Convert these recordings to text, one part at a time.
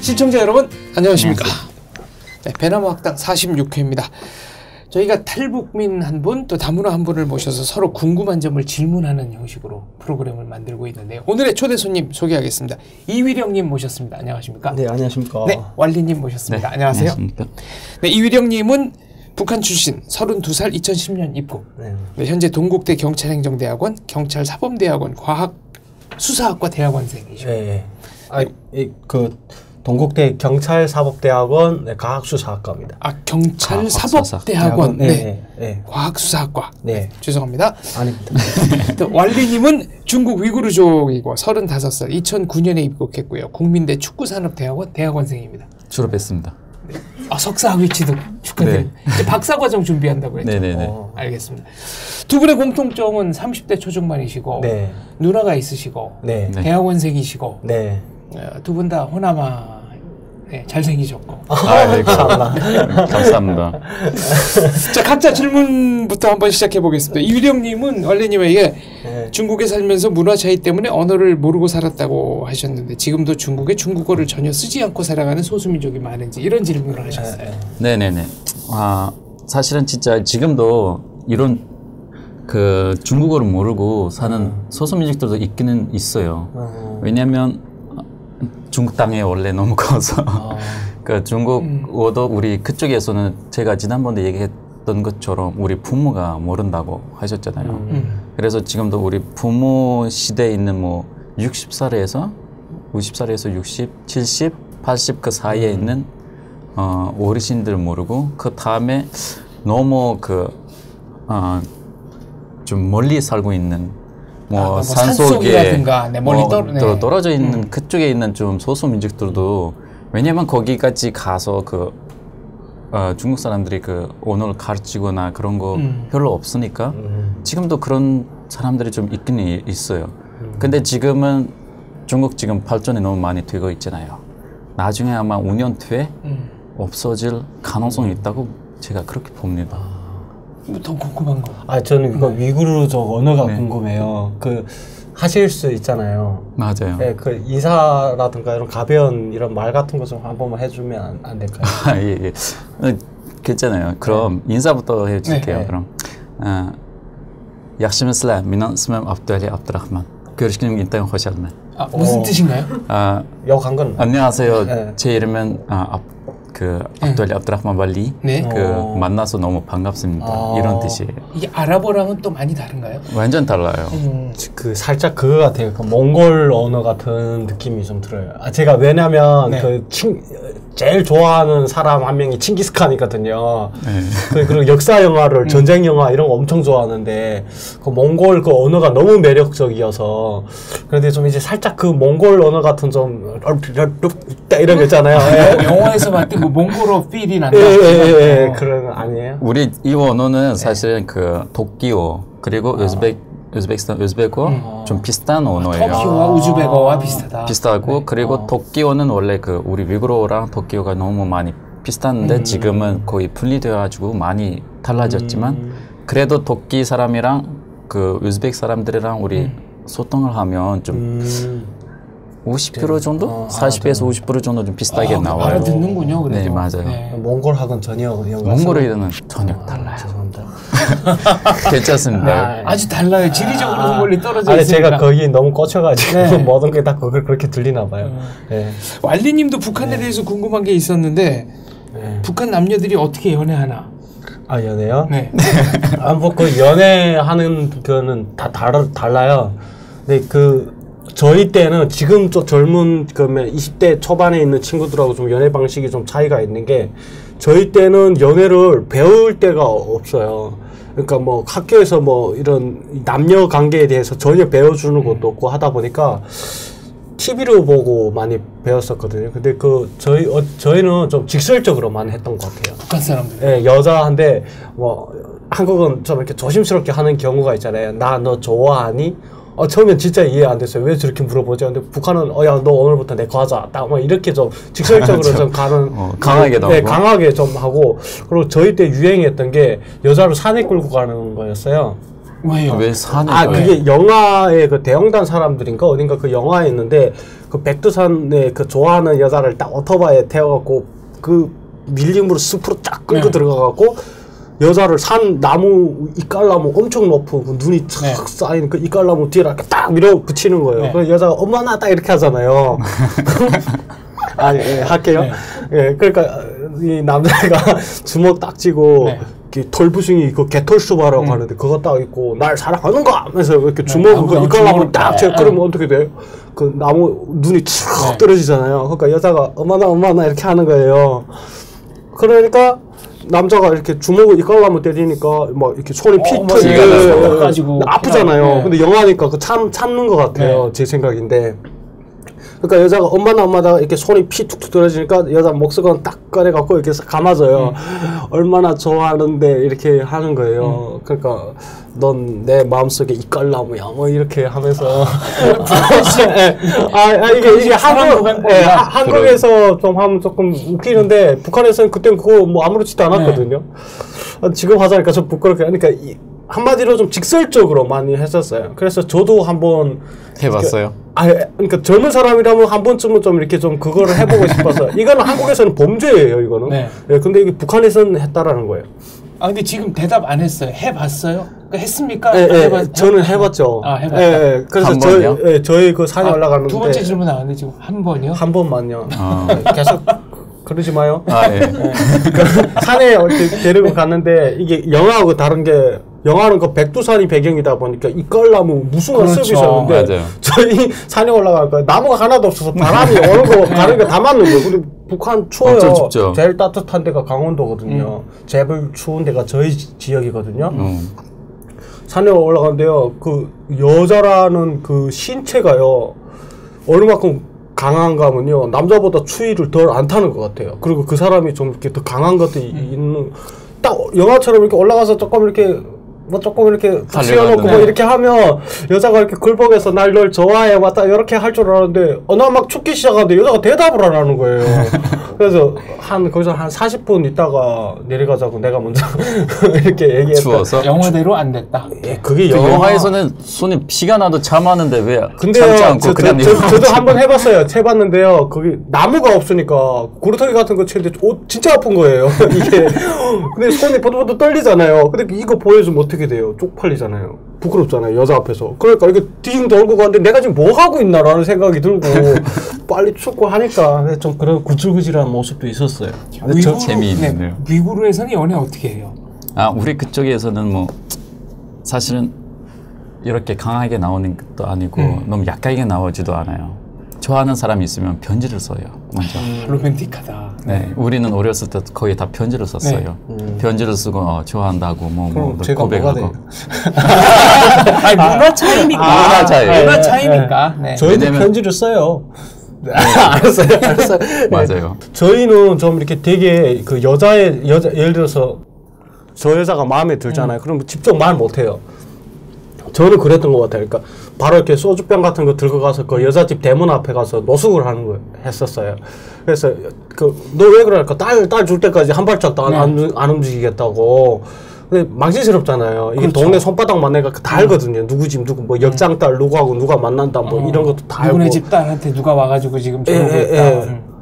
시청자 여러분 안녕하십니까. 네, 배나무 학당 46회입니다. 저희가 탈북민 한 분 또 다문화 한 분을 모셔서 서로 궁금한 점을 질문하는 형식으로 프로그램을 만들고 있는데요. 오늘의 초대 손님 소개하겠습니다. 이휘령님 모셨습니다. 안녕하십니까? 네, 안녕하십니까? 네, 왈리님 모셨습니다. 네, 안녕하세요. 안녕하십니까? 네, 이휘령님은 북한 출신, 32살, 2010년 입국. 네, 현재 동국대 경찰행정대학원, 경찰사범대학원 과학수사학과 대학원생이시고. 네, 동국대 경찰사법대학원 과학수사학과입니다. 아, 경찰사법대학원, 네. 과학수사학과. 네. 죄송합니다. 아닙니다. 또 왈리님은 중국 위구르족이고 35살, 2009년에 입국했고요. 국민대 축구산업대학원 대학원생입니다. 졸업했습니다. 네. 아, 석사학위 취득 축하드립니다. 네. 이제 박사과정 준비한다고 했죠. 네네네. 알겠습니다. 두 분의 공통점은 30대 초중반이시고 네. 누나가 있으시고 네. 대학원생이시고 네. 두 분 다 호남아 잘생기셨고. 네, 감사합니다. 자, 각자 질문부터 한번 시작해 보겠습니다. 이휘령님은 왈리님에게 중국에 살면서 문화 차이 때문에 언어를 모르고 살았다고 하셨는데 지금도 중국에 중국어를 전혀 쓰지 않고 살아가는 소수민족이 많은지 이런 질문을 하셨어요. 네네네. 사실은 진짜 지금도 이런 그 중국어를 모르고 사는 소수민족들도 있기는 있어요. 왜냐하면 중국 땅에 원래 너무 커서 그 중국어도 우리 그쪽에서는 제가 지난번에 얘기했던 것처럼 우리 부모가 모른다고 하셨잖아요. 그래서 지금도 우리 부모 시대에 있는 뭐 60살에서 60, 70, 80 그 사이에 있는 어르신들 모르고 그 다음에 너무 좀 멀리 살고 있는 뭐 산속에 멀리 떨어져 있는 그쪽에 있는 좀 소수민족들도 왜냐면 거기까지 가서 중국 사람들이 언어를 가르치거나 그런 거 별로 없으니까 지금도 그런 사람들이 좀 있긴 있어요. 근데 지금은 중국 지금 발전이 너무 많이 되고 있잖아요. 나중에 아마 5년 뒤에 없어질 가능성이 있다고 제가 그렇게 봅니다. 더 궁금한 거. 저는 이거 위구르족 언어가 궁금해요. 하실 수 있잖아요. 맞아요. 네, 인사라든가 이런 가벼운 이런 말 같은 거 좀 한 번만 해주면 안 될까요? 예. 괜찮아요. 그럼 인사부터 해줄게요. 네. 그럼 yaxshimisilar? Mening ismim Abduli Abdurahman. Ko'rishganim intayin xushalman. 무슨 뜻인가요? 역한 건 안녕하세요. 네. 제 이름은 압둘리 압드라흐만 왈리. 네. 만나서 너무 반갑습니다. 이런 뜻이에요. 이게 아랍어랑은 또 많이 다른가요? 완전 달라요. 살짝 그거 같아요. 몽골 언어 같은 느낌이 좀 들어요. 제가 왜냐면 제일 좋아하는 사람 한 명이 칭기스칸이거든요. 네. 그리고 역사 영화를 전쟁 영화 이런 거 엄청 좋아하는데 몽골 언어가 너무 매력적이어서 그런데 좀 이제 살짝 몽골 언어 같은 좀 이런 거 있잖아요. 영화에서 봤던 몽골어 필이 난다. 그런 거 아니에요? 우리 이 언어는 사실은 도끼어 그리고 우즈베크어 좀 비슷한 언어예요. 터키와 우즈베거와 비슷하다. 그리고 도끼어는 원래 우리 위구르어랑 도끼어가 너무 많이 비슷한데 지금은 거의 분리되어가지고 많이 달라졌지만 그래도 도끼 사람이랑 우즈베크 사람들이랑 우리 소통을 하면 좀 50% 정도? 40에서 50% 정도 좀 비슷하게 나와요. 알아듣는군요. 그래도. 네, 맞아요. 네. 몽골하고는 전혀 몽골어는 전혀 달라요. 죄송합니다. 괜찮습니다. 아주 달라요. 지리적으로도 멀리 떨어져 있으니까. 제가 거기 너무 꽂혀가지고 모든 게 다 그렇게 들리나 봐요. 왈리님도 북한에 대해서 궁금한 게 있었는데 북한 남녀들이 어떻게 연애하나? 연애요? 네. 연애하는 거는 다 달라요. 근데 저희 때는 지금 좀 젊은 20대 초반에 있는 친구들하고 좀 연애 방식이 좀 차이가 있는 게 저희 때는 연애를 배울 때가 없어요. 그러니까 학교에서 이런 남녀 관계에 대해서 전혀 배워주는 것도 없고 하다 보니까 TV로 보고 많이 배웠었거든요. 근데 저희는 좀 직설적으로만 했던 것 같아요. 북한 사람들. 네, 여자한테 한국은 좀 이렇게 조심스럽게 하는 경우가 있잖아요. 나 너 좋아하니? 처음엔 진짜 이해 안 됐어요. 왜 저렇게 물어보죠? 근데 북한은 야, 너 오늘부터 내 거 하자. 딱 이렇게 좀 직설적으로 좀 가는 강하게 나오고. 네, 강하게 좀 하고. 그리고 저희 때 유행했던 게 여자를 산에 끌고 가는 거였어요. 왜요? 왜 산이? 그게 영화의 그 대형단 사람들인가 어딘가 그 영화에 있는데 그 백두산에 그 좋아하는 여자를 딱 오토바이에 태워갖고 그 밀림으로 숲으로 쫙 끌고 들어가갖고 여자를 산 나무 이깔나무 엄청 높은 그 눈이 착 쌓인 그 이깔나무 뒤에 이렇게 딱 밀어붙이는 거예요. 그래서 여자가 엄마나 딱 이렇게 하잖아요. 할게요. 그러니까 이 남자가 주먹 딱 쥐고 털부숭이 그 개털수바라고 하는데 그거 딱 있고 날 사랑하는가 하면서 이렇게 주먹 그 이깔나무 딱 쥐고 그러면 어떻게 돼요? 그 나무 눈이 툭 떨어지잖아요. 그러니까 여자가 엄마나 이렇게 하는 거예요. 그러니까 남자가 이렇게 주먹을 이깔나무 때리니까 막 이렇게 손이 피 터지고 아프잖아요. 근데 영화니까 그 참는 것 같아요. 제 생각인데. 그러니까 여자가 엄마나 이렇게 손이 피 툭툭 떨어지니까 여자 목수건 딱 꺼내갖고 이렇게 감아줘요. 얼마나 좋아하는데 이렇게 하는 거예요. 그러니까 넌 내 마음속에 이깔나무야 뭐 이렇게 하면서 이게 한국에서 좀 하면 조금 웃기는데 북한에서는 그땐 그거 뭐 아무렇지도 않았거든요. 지금 하자니까 좀 부끄럽게 하니까 한마디로 좀 직설적으로 많이 했었어요. 그래서 저도 한번 해봤어요. 그러니까 젊은 사람이라면 한 번쯤은 좀 이렇게 좀 그거를 해보고 싶어서 이거는 한국에서는 범죄예요, 이거는. 근데 이게 북한에서는 했다라는 거예요. 근데 지금 대답 안 했어요. 해봤어요? 했습니까? 저는 해봤죠. 해봤다. 그래서 저희 그 산에 올라가는데 두 번째 질문 나왔는데 지금 한 번이요? 한 번만요. 계속 그러지 마요. 산에 이렇게 데리고 갔는데 이게 영화하고 다른 게 영화는 그 백두산이 배경이다 보니까 이깔나무 무숭아 숲이 있었는데 저희 산에 올라가니까 나무가 하나도 없어서 바람이 오는 거 가는 게 다 맞는 거예요. 근데 북한 추워요. 제일 따뜻한 데가 강원도거든요. 제일 추운 데가 저희 지역이거든요. 산에 올라가는데요. 그 여자라는 그 신체가요. 얼마큼 강한가 하면요. 남자보다 추위를 덜 안 타는 것 같아요. 그리고 그 사람이 좀 이렇게 더 강한 것들이 있는 딱 영화처럼 이렇게 올라가서 조금 이렇게 씌워놓고 뭐 이렇게 하면 여자가 이렇게 굴복해서 널 좋아해 왔다 이렇게 할 줄 알았는데 나 막 춥기 시작하는데 여자가 대답을 안 하는 거예요. 그래서 거기서 한 40분 있다가 내려가자고 내가 먼저 이렇게 얘기했다. 추워서? 영화대로 안 됐다. 그게 영화에서는 손에 피가 나도 참았는데 왜 근데요, 참지 않고 그냥 저도 한번 해봤어요. 해봤는데요. 거기 나무가 없으니까 고루터기 같은 거 치는데 진짜 아픈 거예요. 이게 근데 손이 버들버들 떨리잖아요. 근데 이거 보여주면 어떻게 돼요? 쪽팔리잖아요. 부끄럽잖아요. 여자 앞에서. 그러니까 이렇게 딩 돌고 가는데 내가 지금 뭐 하고 있나라는 생각이 들고 빨리 춥고 하니까 좀 그런 구질구질한 모습도 있었어요. 재미있네요. 미국에서는 연애 어떻게 해요? 우리 그쪽에서는 뭐 사실은 이렇게 강하게 나오는 것도 아니고 너무 약하게 나오지도 않아요. 좋아하는 사람이 있으면 편지를 써요. 먼저. 로맨틱하다. 네, 우리는 어렸을 때 거의 다 편지를 썼어요. 편지를 쓰고 좋아한다고 뭐 고백하고. 문화 차이니까. 문화 차이니까. 저희도 편지를 써요. 알았어요. 맞아요. 저희는 좀 이렇게 되게 그 여자 예를 들어서 저 여자가 마음에 들잖아요. 그럼 직접 말 못해요. 저는 그랬던 것 같아요. 그러니까 바로 이렇게 소주병 같은 거 들고 가서 그 여자집 대문 앞에 가서 노숙을 하는 거 했었어요. 그래서 너 왜 그러니까 딸 줄 때까지 한 발짝도 안 움직이겠다고. 근데 망신스럽잖아요. 이게 동네 손바닥만 내가 다 알거든요. 누구 집 누구 뭐 역장딸 누구하고 누가 만난다 뭐 이런 것도 다 알고. 누구네 집 딸한테 누가 와가지고 지금 저러고 있다.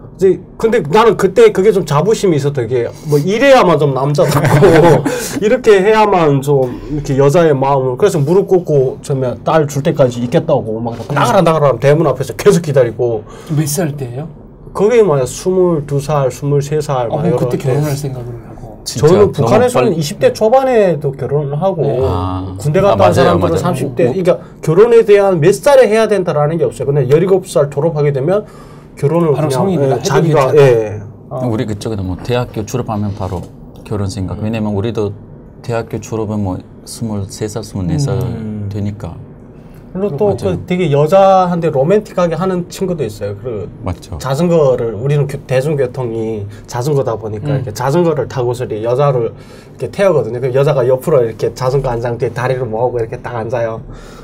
근데 나는 그때 그게 좀 자부심이 있었던 게 뭐 이래야만 좀 남자답고 이렇게 해야만 좀 이렇게 여자의 마음을 그래서 무릎 꿇고 처음에 딸 줄 때까지 있겠다고 막 나가라 대문 앞에서 계속 기다리고. 몇 살 때예요? 그게 막 22살, 23살 막 그때 결혼할 생각을 하고. 저는 북한에서는 20대 초반에도 결혼을 하고 군대 갔다 온 사람들은 30대 그러니까 결혼에 대한 몇 살에 해야 된다라는 게 없어요. 근데 17살 졸업하게 되면 결혼을 바로 그냥 성인이다. 자기가 우리 그쪽에는 뭐 대학교 졸업하면 바로 결혼 생각. 왜냐면 우리도 대학교 졸업은 뭐 23살, 24살 되니까. 그리고 또 그 되게 여자한테 로맨틱하게 하는 친구도 있어요. 맞죠. 자전거를 우리는 대중교통이 자전거다 보니까 이렇게 자전거를 타고서 여자를 이렇게 태우거든요. 그 여자가 옆으로 이렇게 자전거 안장 뒤에 다리를 모으고 이렇게 딱 앉아요.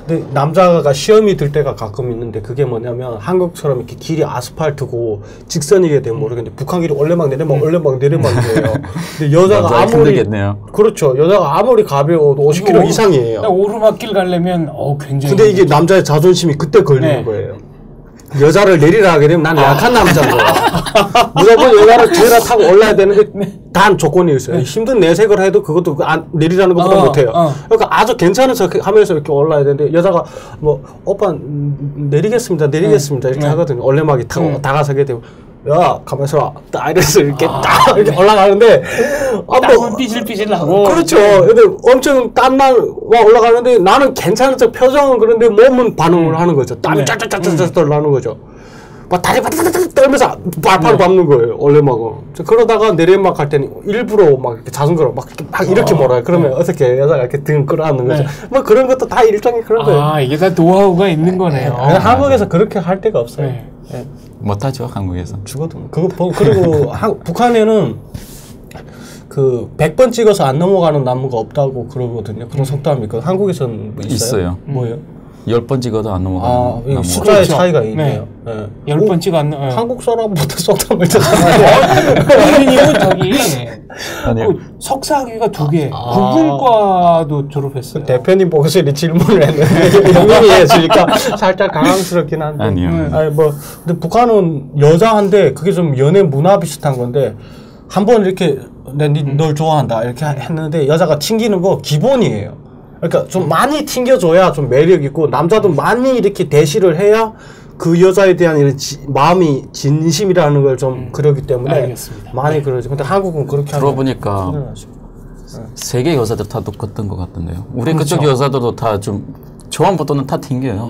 근데 남자가 시험이 들 때가 가끔 있는데 그게 뭐냐면 한국처럼 이렇게 길이 아스팔트고 직선이게 되면 모르겠는데 북한 길이 올레막 내리막 올레막 내리막이에요. 근데 여자가 아무리 힘들겠네요. 그렇죠. 여자가 아무리 가벼워도 50km 이상이에요. 오르막길 가려면 굉장히. 근데 이게 남자의 자존심이 그때 걸리는 거예요. 여자를 내리라 하게 되면 나는 약한 남자인 거야. 무조건 여자를 뒤에다 타고 올라야 되는데 단 조건이 있어요. 힘든 내색을 해도 그것도 내리라는 것보다 못해요. 그러니까 아주 괜찮은 척 하면서 이렇게 올라야 되는데 여자가 뭐 오빠 내리겠습니다 이렇게 하거든요. 올레막이 타고 다가서게 되면 야 가만있어 와 딱 이래서 이렇게 딱 이렇게 올라가는데 땀은 삐질삐질 나고 그렇죠. 근데 엄청 땀만 와 올라가는데 나는 괜찮은 척 표정은 그런데 몸은 반응을 하는 거죠. 땀이 짜짜짜짜짜 나는 거죠. 막 다리 바닥바닥 떨면서 발판을 밟는 거예요. 올레막은. 그러다가 내리막 갈 때는 일부러 막 이렇게 자전거로 막 이렇게 몰아요. 그러면 어떻게 여자가 이렇게 등 끌어안는 거죠. 뭐 그런 것도 다 일종의 그런 거예요. 이게 다 노하우가 있는 거네요. 한국에서 그렇게 할 데가 없어요. 못하죠 한국에서. 죽어도. 그리고 북한에는 그 100번 찍어서 안 넘어가는 나무가 없다고 그러거든요. 그런 속담이 있거든요. 한국에서는 뭐 있어요? 뭐예요? 10번 찍어도 안 넘어가는 나무. 숫자의 그렇죠. 차이가 있네요. 네. 10번 찍어 안 넘어가요. 한국 사람부터 속담을 듣잖아요. 선생님은 저기 석사학위가 2개, 국문과도 졸업했어요. 대표님 보고서 질문을 했는데 영민이 했으니까 살짝 당황스럽긴 한데. 아니요. 아니 뭐 근데 북한은 여자한테 그게 좀 연애 문화 비슷한 건데 한번 이렇게 널 좋아한다 이렇게 했는데 여자가 튕기는 거 기본이에요. 그러니까 좀 많이 튕겨줘야 좀 매력 있고 남자도 많이 이렇게 대시를 해야 그 여자에 대한 이런 마음이 진심이라는 걸 좀 그러기 때문에 알겠습니다. 많이 그러죠. 근데 한국은 그렇게 들어보니까 세계 여자들 다 똑같은 것 같던데요. 우리 그쪽 여자들도 다 좀 처음부터는 다 튕겨요.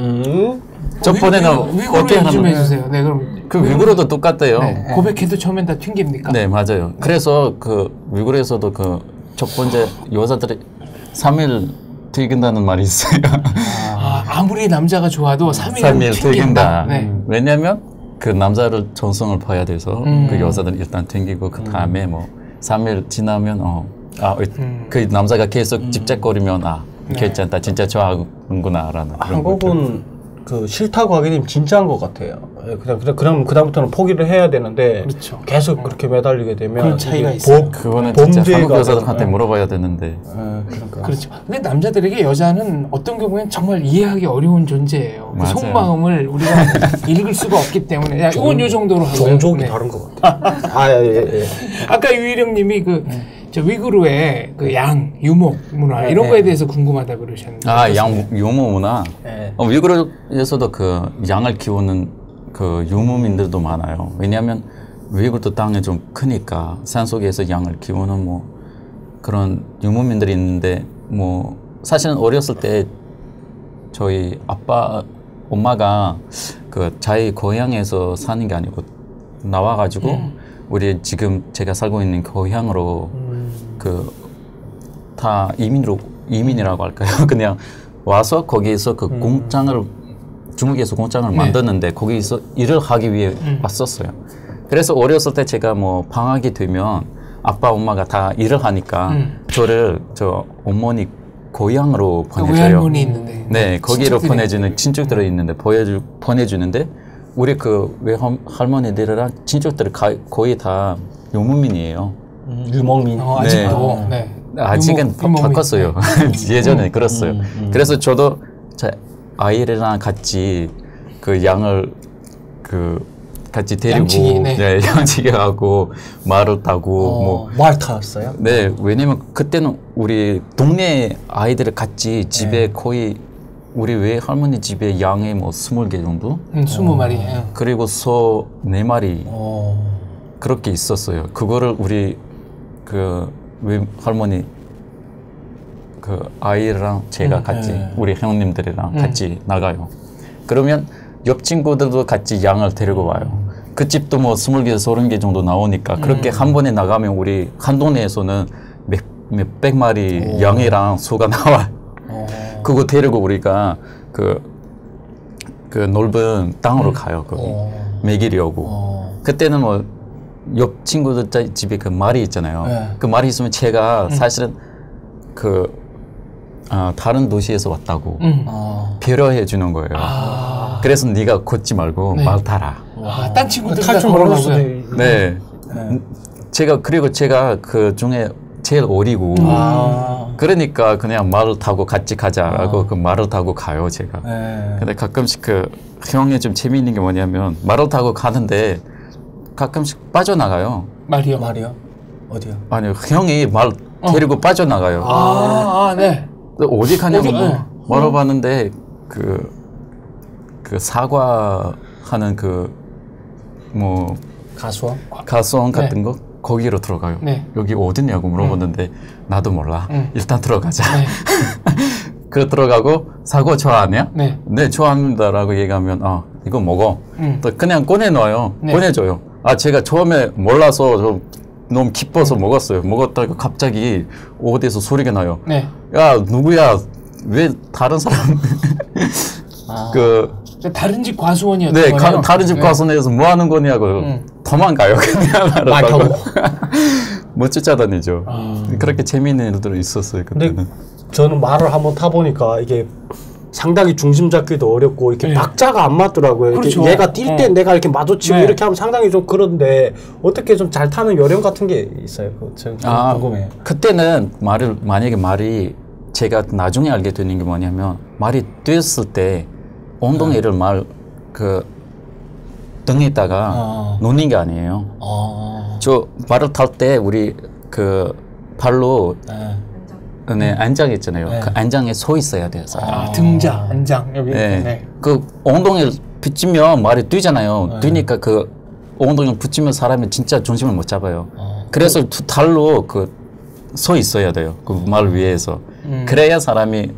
저번에는 위구르 좀 해주세요. 네, 그럼 그 위구르도 똑같대요. 네. 고백해도 처음엔 다 튕깁니까? 네, 맞아요. 그래서 그 위구르에서도 그 첫 번째 여자들이 3일 튀긴다는 말이 있어요. 아무리 남자가 좋아도 3일 튀긴다. 네. 왜냐면 그 남자를 전성을 봐야 돼서 그 여자들은 일단 튕기고 그 다음에 뭐 3일 지나면 그 남자가 계속 집착거리면 괜찮다, 진짜 좋아하는구나라는. 한국은 그 싫다고 하게 되면 진짜인 것 같아요. 그럼 그다음부터는 포기를 해야 되는데 그렇죠. 계속 그렇게 매달리게 되면 그런 차이가 있어요. 그거는 진짜 한국 여자들한테 물어봐야 되는데. 그러니까. 그렇죠. 근데 남자들에게 여자는 어떤 경우에는 정말 이해하기 어려운 존재예요. 그 속마음을 우리가 읽을 수가 없기 때문에 이건 요 정도로 하고요. 종족이 다른 것 같아요. 예. 아까 유희령님이 저 위구르의 그 양, 유목 문화 이런 거에 대해서 궁금하다 그러셨는데. 양 유목 문화. 위구르에서도 그 양을 키우는 그 유목민들도 많아요. 왜냐하면 위구르 땅이 좀 크니까 산속에서 양을 키우는 뭐 그런 유목민들이 있는데 뭐 사실은 어렸을 때 저희 아빠, 엄마가 그 자기 고향에서 사는 게 아니고 나와가지고 우리 지금 제가 살고 있는 고향으로 그 다 이민이라고 할까요? 그냥 와서 거기에서 그 공장을 중국에서 공장을 만드는데 거기서 일을 하기 위해 왔었어요. 그래서 어렸을 때 제가 뭐 방학이 되면 아빠 엄마가 다 일을 하니까 저를 저 어머니 고향으로 보내줘요. 외할머니 있는데. 네, 거기로 보내주는 친척들이 있는데 보내주는데 우리 그 외할머니들이랑 친척들이 거의 다 유목민이에요. 유목민. 아직도. 네. 아직은 바꿨어요. 예전에 그랬어요. 그래서 저도 제 아이랑 같이 그 양을 같이 데리고 양치기 하고 말을 타고 말 탔어요? 네, 왜냐면 그때는 우리 동네 아이들 같이 집에 거의 우리 외할머니 집에 양이 뭐 20개 정도? 20마리. 그리고 소 4마리. 그렇게 있었어요. 그거를 우리 그 외할머니 그 아이랑 제가 같이 우리 형님들이랑 같이 나가요. 그러면 옆 친구들도 같이 양을 데리고 와요. 그 집도 뭐 20개, 30개 정도 나오니까 그렇게 한 번에 나가면 우리 한 동네에서는 몇백 마리 양이랑 소가 나와요. 그거 데리고 우리가 그 넓은 땅으로 가요. 거기 먹이려고. 그때는 뭐 옆 친구들 집에 그 말이 있잖아요. 그 말이 있으면 제가 사실은 그 다른 도시에서 왔다고 아. 배려해 주는 거예요. 그래서 네가 걷지 말고 네. 말 타라. 딴 친구들 탈 줄 모르는 수도 네. 그리고 제가 그 중에 제일 어리고 그러니까 그냥 말을 타고 같이 가자라고 그 말을 타고 가요 제가. 근데 가끔씩 그 형이 좀 재미있는 게 뭐냐면 말을 타고 가는데 가끔씩 빠져나가요. 말이요. 어디요? 아니요 형이 말 데리고 빠져나가요. 네. 어디 가냐고 어디, 물어봤는데 그 사과하는 뭐 가수원 같은 거 거기로 들어가요. 네. 여기 어디냐고 물어봤는데 나도 몰라. 일단 들어가자. 그 들어가고 사과 좋아하냐? 네. 네 좋아합니다라고 얘기하면 이거 먹어. 또 그냥 꺼내놔요. 네. 꺼내줘요. 제가 처음에 몰라서 좀 너무 기뻐서 먹었어요. 먹었다가 갑자기 어디서 소리가 나요. 네. 야 누구야? 왜 다른 사람 다른 집 과수원이었던 네, 거예요? 다른 집 과수원에서 뭐 하는 거냐고 도망가요. 그냥 말 타고 못 쫓아다니죠. 그렇게 재미있는 일들이 있었어요. 근데 그때는. 저는 말을 한번 타보니까 이게 상당히 중심 잡기도 어렵고 이렇게 네. 박자가 안 맞더라고요. 그렇죠. 이렇게 얘가 뛸 때 내가 이렇게 마주치고 네. 이렇게 하면 상당히 좀 그런데 어떻게 좀 잘 타는 요령 같은 게 있어요? 좀 궁금해요. 그때는 만약에 말이 제가 나중에 알게 되는 게 뭐냐면 말이 뛰었을 때 엉덩이를 등에다가 놓는 게 아니에요. 저 말을 탈 때 우리 그 발로 안장 있잖아요. 그 안장에 서 있어야 돼요. 등장, 안장 여기. 네. 그 엉덩이를 붙이면 말이 뛰잖아요. 뛰니까 그 엉덩이를 붙이면 사람이 진짜 중심을 못 잡아요. 그래서 두 달로 서 있어야 돼요. 그 말 위에서. 그래야 사람이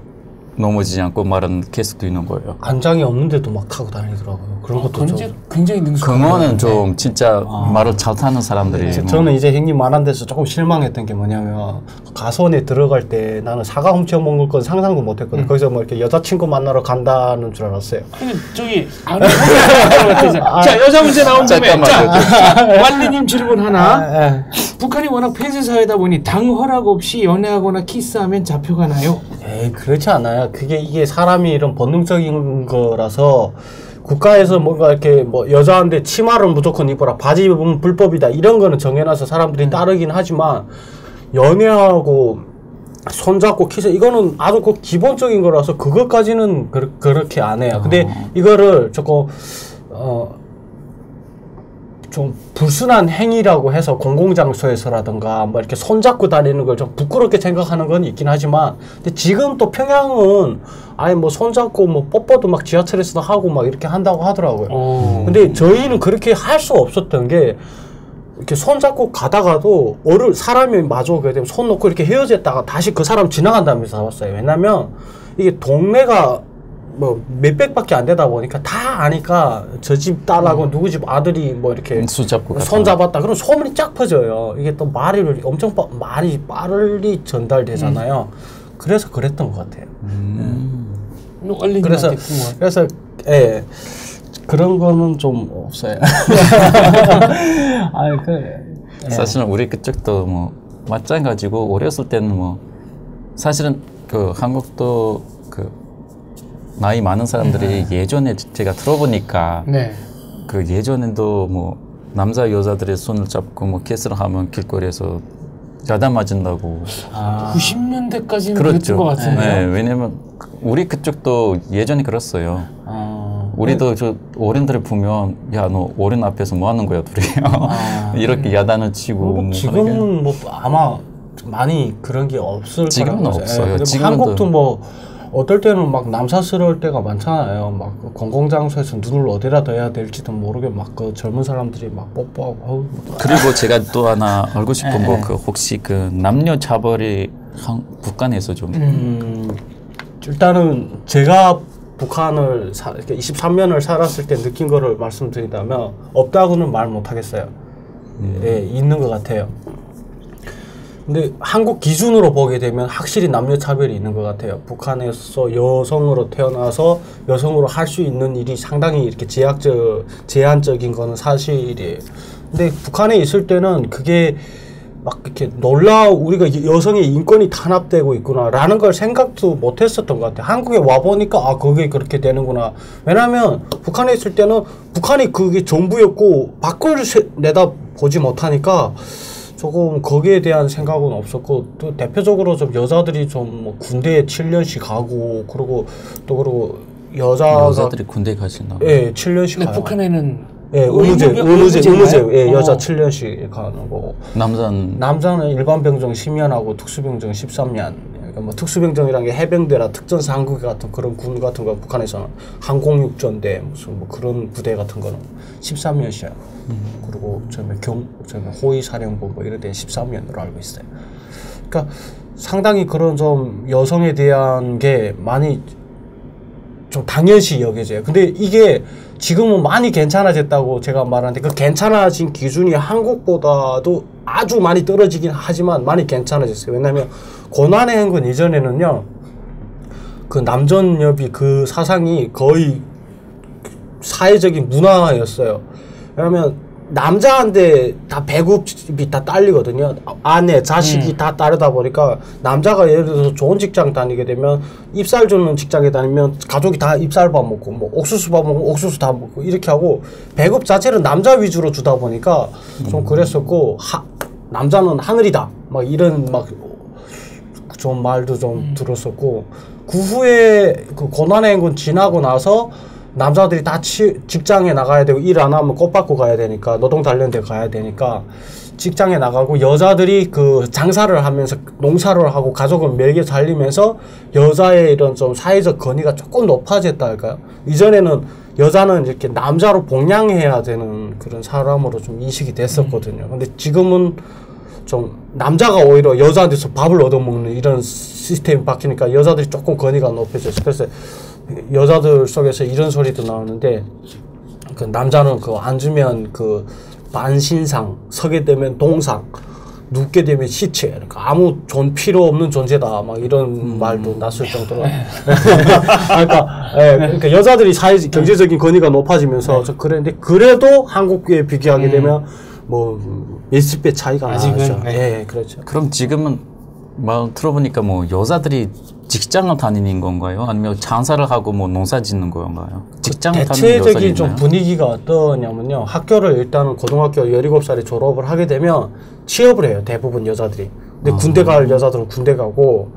넘어지지 않고 말은 계속 뛰는 거예요. 안장이 없는데도 막 타고 다니더라고요. 그런 것도 좀. 굉장히 능숙한 그거는 좀 진짜 말을 잘 타는 사람들이. 저는 이제 형님 말한 데서 조금 실망했던 게 뭐냐면 가수원에 들어갈 때 나는 사과 훔쳐 먹을 건 상상도 못했거든. 거기서 뭐 이렇게 여자친구 만나러 간다는 줄 알았어요. 아니 저기 자 여자 문제 나온 김에 완리님 질문 하나. 북한이 워낙 폐쇄 사회다 보니 당 허락 없이 연애하거나 키스하면 잡혀가나요? 에이 그렇지 않아요. 이게 사람이 이런 본능적인 거라서 국가에서 뭔가 이렇게 뭐 여자한테 치마를 무조건 입어라, 바지 입으면 불법이다 이런 거는 정해놔서 사람들이 따르긴 하지만 연애하고 손잡고 키스 이거는 아주 그 기본적인 거라서 그것까지는 그렇게 안 해요. 근데 이거를 조금 좀 불순한 행위라고 해서 공공장소에서라든가 뭐 이렇게 손잡고 다니는 걸 좀 부끄럽게 생각하는 건 있긴 하지만 근데 지금 또 평양은 아예 뭐 손잡고 뭐 뽀뽀도 막 지하철에서도 하고 막 이렇게 한다고 하더라고요. 근데 저희는 그렇게 할 수 없었던 게 이렇게 손잡고 가다가도 사람이 마주오게 되면 손 놓고 이렇게 헤어졌다가 다시 그 사람 지나간다면서 잡았어요. 왜냐면 이게 동네가 뭐 몇백밖에 안 되다 보니까 다 아니까 저 집 딸하고 누구 집 아들이 뭐 이렇게 손 잡았다 그럼 소문이 쫙 퍼져요. 이게 또 말이 엄청 많이 빠르게 전달되잖아요. 그래서 그랬던 것 같아요. 그래서 예 그런 거는 좀 없어요. 아니 사실은 우리 그쪽도 뭐 마찬가지고 어렸을 때는 뭐 사실은 그 한국도 나이 많은 사람들이 예전에 제가 들어보니까 그 예전에도 뭐 남자 여자들의 손을 잡고 뭐 키스를 하면 길거리에서 야단 맞은다고. 90년대까지는 그렇죠. 그랬던 것 같은데요. 네, 왜냐면 우리 그쪽도 예전에 그랬어요. 우리도 저 어른들을 보면 야 너 어른 앞에서 뭐 하는 거야 둘이 이렇게 야단을 치고 뭐 지금은 뭐 아마 많이 그런 게 없을 지금은 거라고 없어요. 뭐 한국도 뭐 어떨 때는 막 남사스러울 때가 많잖아요. 막 공공장소에서 눈을 어디라도 해야 될지도 모르게 막 그 젊은 사람들이 막 뽀뽀하고. 그리고 제가 또 하나 알고 싶은 거 혹시 그 남녀 차별이 북한에서 좀 일단은 제가 북한을 이렇게 23년을 살았을 때 느낀 거를 말씀드린다면 없다고는 말 못하겠어요. 예, 있는 것 같아요. 근데 한국 기준으로 보게 되면 확실히 남녀 차별이 있는 것 같아요. 북한에서 여성으로 태어나서 여성으로 할 수 있는 일이 상당히 이렇게 제한적인 거는 사실이에요. 근데 북한에 있을 때는 그게 막 이렇게 우리가 여성의 인권이 탄압되고 있구나라는 걸 생각도 못 했었던 것 같아요. 한국에 와보니까 아, 그게 그렇게 되는구나. 왜냐면 북한에 있을 때는 북한이 그게 정부였고 밖을 내다보지 못하니까 조금 거기에 대한 생각은 없었고, 또 대표적으로 좀 여자들이 좀 뭐 군대에 7년씩 가고, 그리고 여자들이 군대 가시나? 예, 7년씩 가요. 북한에는 예, 의무제, 예, 여자 7년씩 가는 거고. 남자는 일반 병정 10년하고 특수병정 13년. 그러니까 뭐 특수병정이란 게 해병대라 특전사항국 같은 그런 군 같은 거 북한에서는 항공육전대 무슨 뭐 그런 부대 같은 거는 13년이에요. 그리고 저희 호위사령부 뭐 이런 데는 13년으로 알고 있어요. 그러니까 상당히 그런 좀 여성에 대한 게 많이 좀 당연시 여겨져요. 근데 이게 지금은 많이 괜찮아졌다고 제가 말하는데, 그 괜찮아진 기준이 한국보다도 아주 많이 떨어지긴 하지만 많이 괜찮아졌어요. 왜냐하면 고난의 행군 이전에는요, 그 남전여비 그 사상이 거의 사회적인 문화였어요. 왜냐하면 남자한테 다 배급이 다 딸리거든요. 아내, 자식이 다 따르다 보니까 남자가 예를 들어서 좋은 직장 다니게 되면 입살 주는 직장에 다니면 가족이 다 입살밥 먹고 뭐 옥수수밥 먹고 옥수수 다 먹고 이렇게 하고 배급 자체를 남자 위주로 주다 보니까 좀 그랬었고, 남자는 하늘이다 막 이런 막 좀 말도 좀 들었었고, 그 후에 그 고난의 행군 지나고 나서 남자들이 다 직장에 나가야 되고 일 안 하면 꽃 받고 가야 되니까 노동 단련대 가야 되니까 직장에 나가고, 여자들이 그 장사를 하면서 농사를 하고 가족을 매개 살리면서 여자의 이런 좀 사회적 권위가 조금 높아졌다 할까요? 이전에는 여자는 이렇게 남자로 봉양해야 되는 그런 사람으로 좀 인식이 됐었거든요. 근데 지금은 좀 남자가 오히려 여자한테서 밥을 얻어먹는 이런 시스템이 바뀌니까 여자들이 조금 권위가 높아졌어요. 그래서 여자들 속에서 이런 소리도 나오는데, 그 남자는 그 앉으면 그 반신상, 서게 되면 동상, 눕게 되면 시체, 그러니까 아무 필요 없는 존재다, 막 이런 말도 났을 정도로. 그러니까 여자들이 경제적인 권위가 높아지면서 그랬는데, 그래도 한국에 비교하게 되면 뭐 몇십 배 차이가 나죠. 예, 그렇죠. 그럼 지금은 말 들어보니까 뭐 여자들이 직장을 다니는 건가요? 아니면 장사를 하고 뭐 농사 짓는 건가요? 직장을 다니는 여자들이 대체적인 좀 분위기가 어떠냐면요, 학교를 일단은 고등학교 17살에 졸업을 하게 되면 취업을 해요, 대부분 여자들이. 근데 군대 갈 여자들은 군대 가고,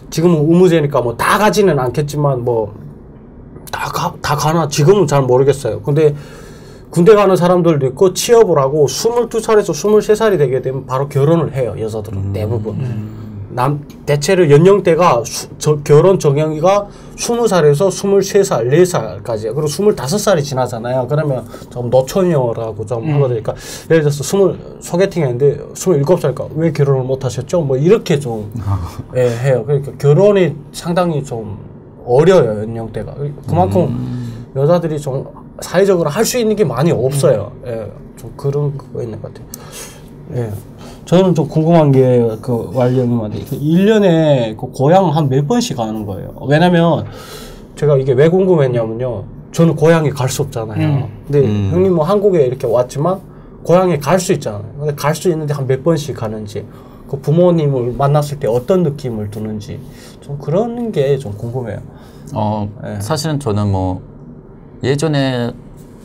지금은 의무제니까 뭐 다 가지는 않겠지만 뭐 다 가나 지금은 잘 모르겠어요. 근데 군대 가는 사람들도 있고, 취업을 하고 22살에서 23살이 되게 되면 바로 결혼을 해요, 여자들은 대부분. 대체로 연령대가 결혼 정형이가 20살에서 23살, 4살까지예요. 그리고 25살이 지나잖아요. 그러면 좀 노처녀라고 좀 하거든요. 예를 들어서 소개팅 했는데 27살이니까 왜 결혼을 못 하셨죠? 뭐 이렇게 좀 해요. 그러니까 결혼이 상당히 좀 어려요, 연령대가. 그만큼 여자들이 좀 사회적으로 할 수 있는 게 많이 없어요. 예, 좀 그런 거 있는 것 같아요. 예. 저는 좀 궁금한 게, 그, 완료님한테, 1년에 그 고향 한 몇 번씩 가는 거예요. 왜냐면, 제가 이게 왜 궁금했냐면요, 저는 고향에 갈 수 없잖아요. 근데 형님 뭐 한국에 이렇게 왔지만, 고향에 갈 수 있잖아요. 근데 갈 수 있는데 한 몇 번씩 가는지, 그 부모님을 만났을 때 어떤 느낌을 드는지, 좀 그런 게 좀 궁금해요. 예. 사실은 저는 뭐, 예전에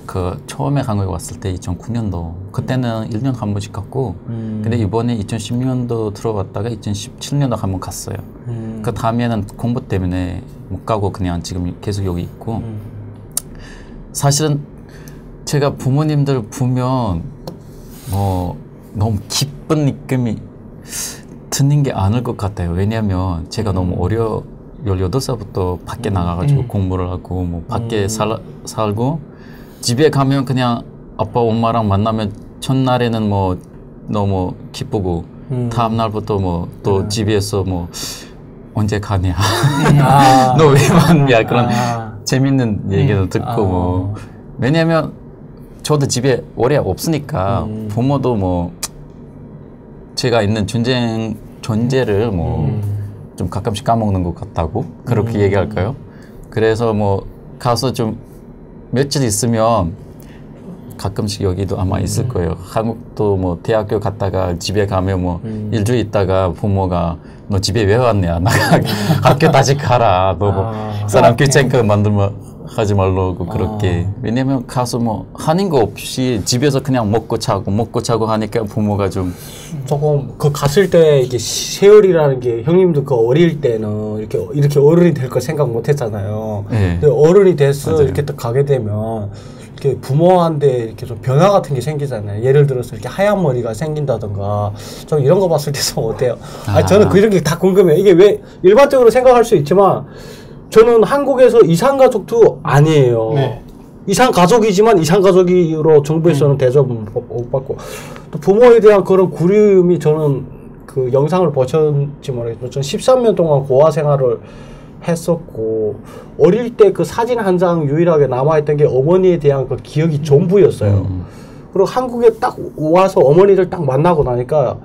그 처음에 한국에 왔을 때 2009년도 그때는 1년 한 번씩 갔고, 근데 이번에 2010년도 들어갔다가 2017년도 한 번 갔어요. 그 다음에는 공부 때문에 못 가고 그냥 지금 계속 여기 있고, 사실은 제가 부모님들 보면 뭐 너무 기쁜 느낌이 드는 게 아닐 것 같아요. 왜냐하면 제가 너무 18살부터 밖에 나가가지고 공부를 하고 뭐 밖에 살고, 집에 가면 그냥 아빠 엄마랑 만나면 첫날에는 뭐 너무 기쁘고, 다음 날부터 뭐 또 집에서 뭐 언제 가냐, 너 왜 왔냐, 그런 재밌는 얘기도 듣고 뭐. 왜냐면 저도 집에 오래 없으니까 부모도 뭐 제가 있는 존재를 뭐 좀 가끔씩 까먹는 것 같다고 그렇게 얘기할까요? 그래서 뭐 가서 좀 며칠 있으면 가끔씩 여기도 아마 있을 거예요. 한국도 뭐 대학교 갔다가 집에 가면 뭐 일주일 있다가 부모가 너 집에 왜 왔냐? 나 학교 다시 가라. 너 사람 귀찮게 만들면 하지 말라고 그렇게. 왜냐면 가서 뭐 하는 거 없이 집에서 그냥 먹고 자고 하니까 부모가 좀 조금 그 갔을 때 이게 세월이라는 게 형님도 그 어릴 때는 이렇게 어른이 될 거 생각 못 했잖아요. 네. 근데 어른이 돼서 맞아요. 이렇게 딱 가게 되면 이렇게 부모한테 이렇게 좀 변화 같은 게 생기잖아요. 예를 들어서 이렇게 하얀 머리가 생긴다던가 좀 이런 거 봤을 때 좀 어때요? 저는 그런 게 다 궁금해요. 이게 왜 일반적으로 생각할 수 있지만 저는 한국에서 이산가족도 아니에요. 네. 이산가족이지만 이산가족으로 정부에서는 대접을 못 받고 또 부모에 대한 그런 그리움이 저는 그 영상을 보셨는지 모르겠지만 저는 13년 동안 고아 생활을 했었고 어릴 때 그 사진 한 장 유일하게 남아있던 게 어머니에 대한 그 기억이 전부였어요. 그리고 한국에 딱 와서 어머니를 딱 만나고 나니까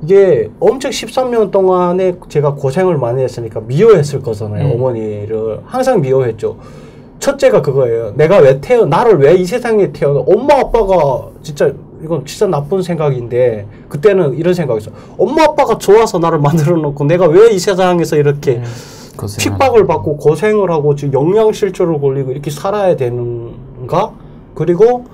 이게 엄청 13년 동안에 제가 고생을 많이 했으니까 미워했을 거잖아요. 어머니를 항상 미워했죠. 첫째가 그거예요. 내가 나를 왜 이 세상에 태어나. 엄마 아빠가 진짜 이건 진짜 나쁜 생각인데 그때는 이런 생각이었어. 엄마 아빠가 좋아서 나를 만들어 놓고 내가 왜 이 세상에서 이렇게 핍박을 받고 고생을 하고 지금 영양실조를 걸리고 이렇게 살아야 되는가? 그리고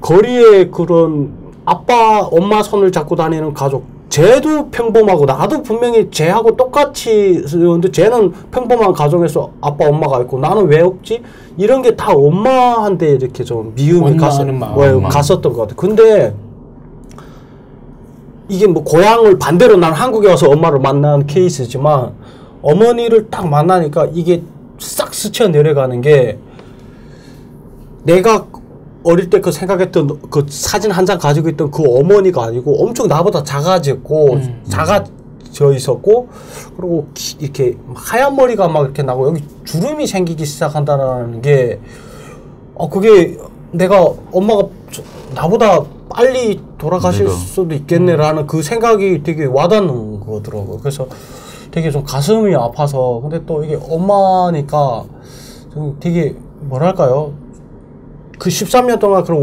거리에 그런 아빠, 엄마 손을 잡고 다니는 가족. 쟤도 평범하고 나도 분명히 쟤하고 똑같이 근데 쟤는 평범한 가정에서 아빠, 엄마가 있고 나는 왜 없지? 이런 게 다 엄마한테 이렇게 좀 미움이 갔었던 것 같아요. 근데 이게 뭐 고향을 반대로 난 한국에 와서 엄마를 만난 케이스지만 어머니를 딱 만나니까 이게 싹 스쳐 내려가는 게 내가 어릴 때 그 생각했던 그 사진 한 장 가지고 있던 그 어머니가 아니고 엄청 나보다 작아졌고 작아져 있었고 그리고 이렇게 하얀 머리가 막 이렇게 나고 여기 주름이 생기기 시작한다는 게 그게 내가 엄마가 나보다 빨리 돌아가실 수도 있겠네라는 그 생각이 되게 와닿는 거더라고요. 그래서 되게 좀 가슴이 아파서 근데 또 이게 엄마니까 좀 되게 뭐랄까요? 그 13년 동안 그런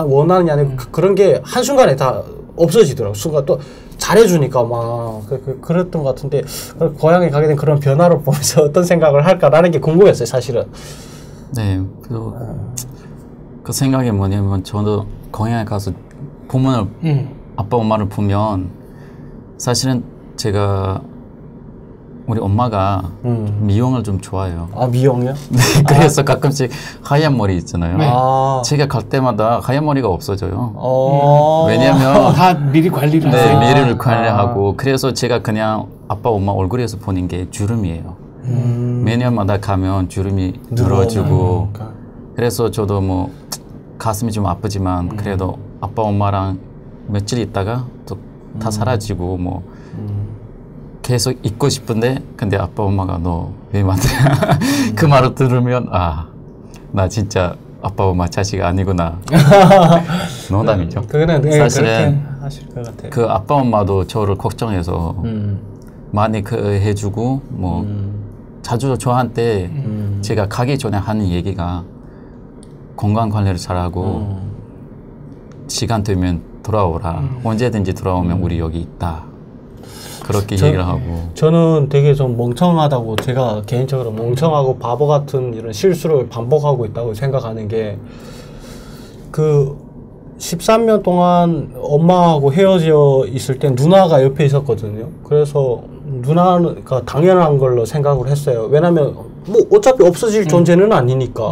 원한이 아니고 그런 게 한순간에 다 없어지더라고요. 순간 또 잘해주니까 막 그랬던 것 같은데 고향에 가게 된 그런 변화를 보면서 어떤 생각을 할까라는 게 궁금했어요, 사실은. 네, 그 생각이 뭐냐면 저도 고향에 가서 부모를 아빠 엄마를 보면 사실은 제가 우리 엄마가 미용을 좀 좋아해요. 아, 미용이요? 네, 그래서 가끔씩 하얀 머리 있잖아요. 네. 제가 갈 때마다 하얀 머리가 없어져요. 왜냐면 다 미리 관리를 네, 미리를 관리하고 그래서 제가 그냥 아빠 엄마 얼굴에서 보는 게 주름이에요. 매년마다 가면 주름이 늘어지고 그래서 저도 뭐 가슴이 좀 아프지만 그래도 아빠 엄마랑 며칠 있다가 또 다 사라지고 뭐 계속 있고 싶은데 근데 아빠 엄마가 너 왜 만드냐 그 말을 들으면 나 진짜 아빠 엄마 자식 아니구나. 농담이죠. 그거는 사실은 하실 것 같아요. 그 아빠 엄마도 저를 걱정해서 많이 해주고 뭐 자주 저한테 제가 가기 전에 하는 얘기가 건강 관리를 잘하고 시간 되면 돌아오라. 언제든지 돌아오면 우리 여기 있다. 그렇게 얘기를 하고. 저는 되게 좀 멍청하다고 제가 개인적으로 멍청하고 바보 같은 이런 실수를 반복하고 있다고 생각하는 게 그 13년 동안 엄마하고 헤어져 있을 때 누나가 옆에 있었거든요. 그래서 누나가 당연한 걸로 생각을 했어요. 왜냐면 뭐 어차피 없어질 존재는 아니니까.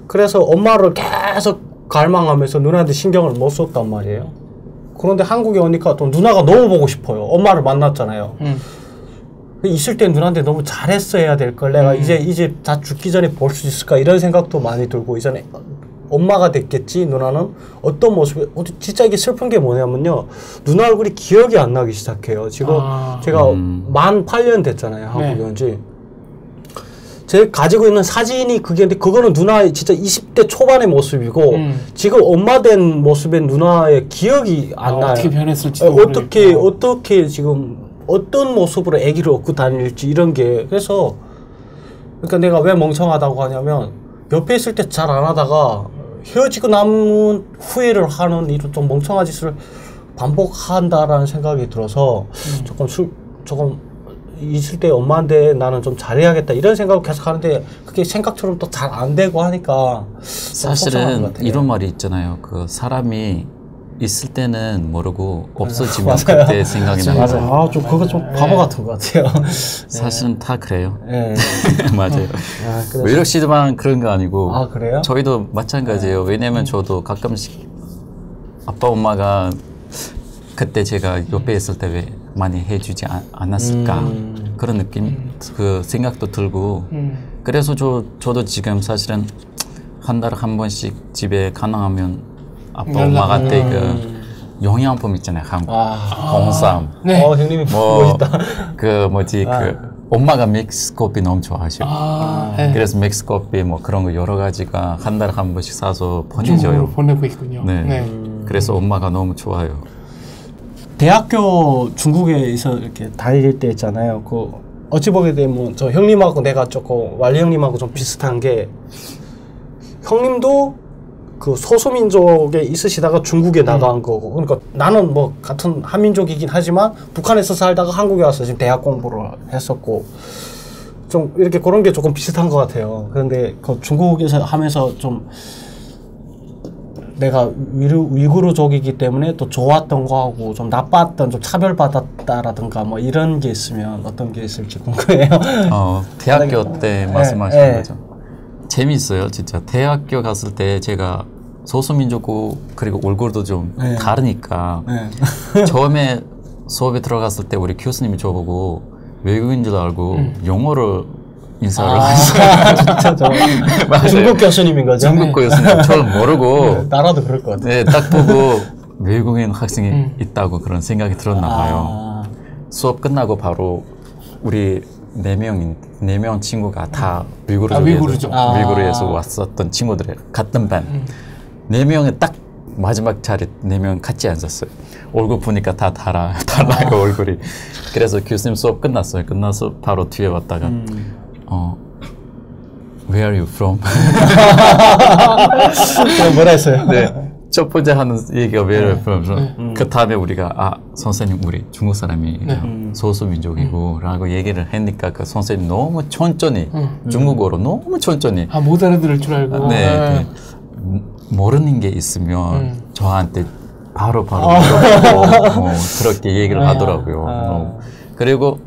그래서 엄마를 계속 갈망하면서 누나한테 신경을 못 썼단 말이에요. 그런데 한국에 오니까 또 누나가 너무 보고 싶어요. 엄마를 만났잖아요. 있을 때 누나한테 너무 잘했어야 될 걸. 내가 이제 다 죽기 전에 볼 수 있을까 이런 생각도 많이 들고 이전에 엄마가 됐겠지. 누나는 어떤 모습이 진짜 이게 슬픈 게 뭐냐면요. 누나 얼굴이 기억이 안 나기 시작해요. 지금 제가 만 8년 됐잖아요. 한국에 온 지. 제가 가지고 있는 사진이 그게 그거는 누나의 진짜 20대 초반의 모습이고 지금 엄마 된 모습의 누나의 기억이 안 나요. 어떻게 변했을지도 어떻게 지금 어떤 모습으로 아기를 얻고 다닐지 이런 게 그래서 그러니까 내가 왜 멍청하다고 하냐면 옆에 있을 때 잘 안 하다가 헤어지고 남은 후회를 하는 이런 좀 멍청한 짓을 반복한다라는 생각이 들어서 조금 있을 때 엄마한테 나는 좀 잘해야겠다 이런 생각을 계속 하는데 그게 생각처럼 또 잘 안 되고 하니까 사실은 이런 말이 있잖아요. 그 사람이 있을 때는 모르고 없어지면 그때 생각이 나요. 맞아요. 아, 좀 그거 좀 바보 같은 것 같아요. 사실은 다 그래요. 네. 맞아요. 아, 외력 씨만 그런 거 아니고. 아, 그래요? 저희도 마찬가지예요. 왜냐면 저도 가끔씩 아빠 엄마가 그때 제가 옆에 있을 때 왜 많이 해주지 않았을까 그런 느낌, 그 생각도 들고. 그래서 저도 지금 사실은 한 달에 한 번씩 집에 가능하면 아빠 엄마한테 그 영양품 있잖아요. 한국 홍삼. 네. 형님이 멋있다. 그 뭐지 그 엄마가 믹스 커피 너무 좋아하시고. 네. 그래서 믹스 커피 뭐 그런 거 여러 가지가 한 달에 한 번씩 사서 보내줘요. 중국으로 보내고 있군요. 네. 네. 그래서 엄마가 너무 좋아요. 대학교 중국에서 이렇게 다닐 때 있잖아요. 그 어찌 보게 되면 저 형님하고 내가 조금 왈리 형님하고 좀 비슷한 게 형님도 그 소수민족에 있으시다가 중국에 나간 거고 그러니까 나는 뭐 같은 한민족이긴 하지만 북한에서 살다가 한국에 와서 지금 대학 공부를 했었고 좀 이렇게 그런 게 조금 비슷한 것 같아요. 그런데 그 중국에서 하면서 좀 내가 위구르족이기 때문에 또 좋았던 거하고 좀 나빴던 좀 차별받았다라든가 뭐 이런 게 있으면 어떤 게 있을지 궁금해요. 대학교 때 말씀하신 거죠. 재밌어요, 진짜. 대학교 갔을 때 제가 소수민족고 그리고 얼굴도 좀 다르니까 처음에 수업에 들어갔을 때 우리 교수님이 저보고 외국인 줄 알고 영어를 인사를 하셨어요. 진짜 중국 교수님인 거죠? 중국 교수님 처음 모르고 나라도 그럴 것 같아요. 네, 딱 보고 외국인 학생이 있다고 그런 생각이 들었나 봐요. 수업 끝나고 바로 우리 네 명 친구가 다 위구르에서 왔었던 친구들 같은 반. 네 명이 딱 마지막 자리 4명 같이 앉았어요. 얼굴 보니까 다 달라요 얼굴이. 그래서 교수님 수업 끝났어요. 끝나서 바로 뒤에 왔다가 Where are you from? 뭐라 했어요? 네. 첫 번째 하는 얘기가 Where are you from? 그 다음에 우리가 선생님 우리 중국 사람이 소수민족이고 라고 얘기를 하니까 그 선생님 너무 천천히 중국어로 너무 천천히 못 알아들을 줄 알고 네. 모르는 게 있으면 저한테 바로 물어보고 그렇게 얘기를 하더라고요. 그리고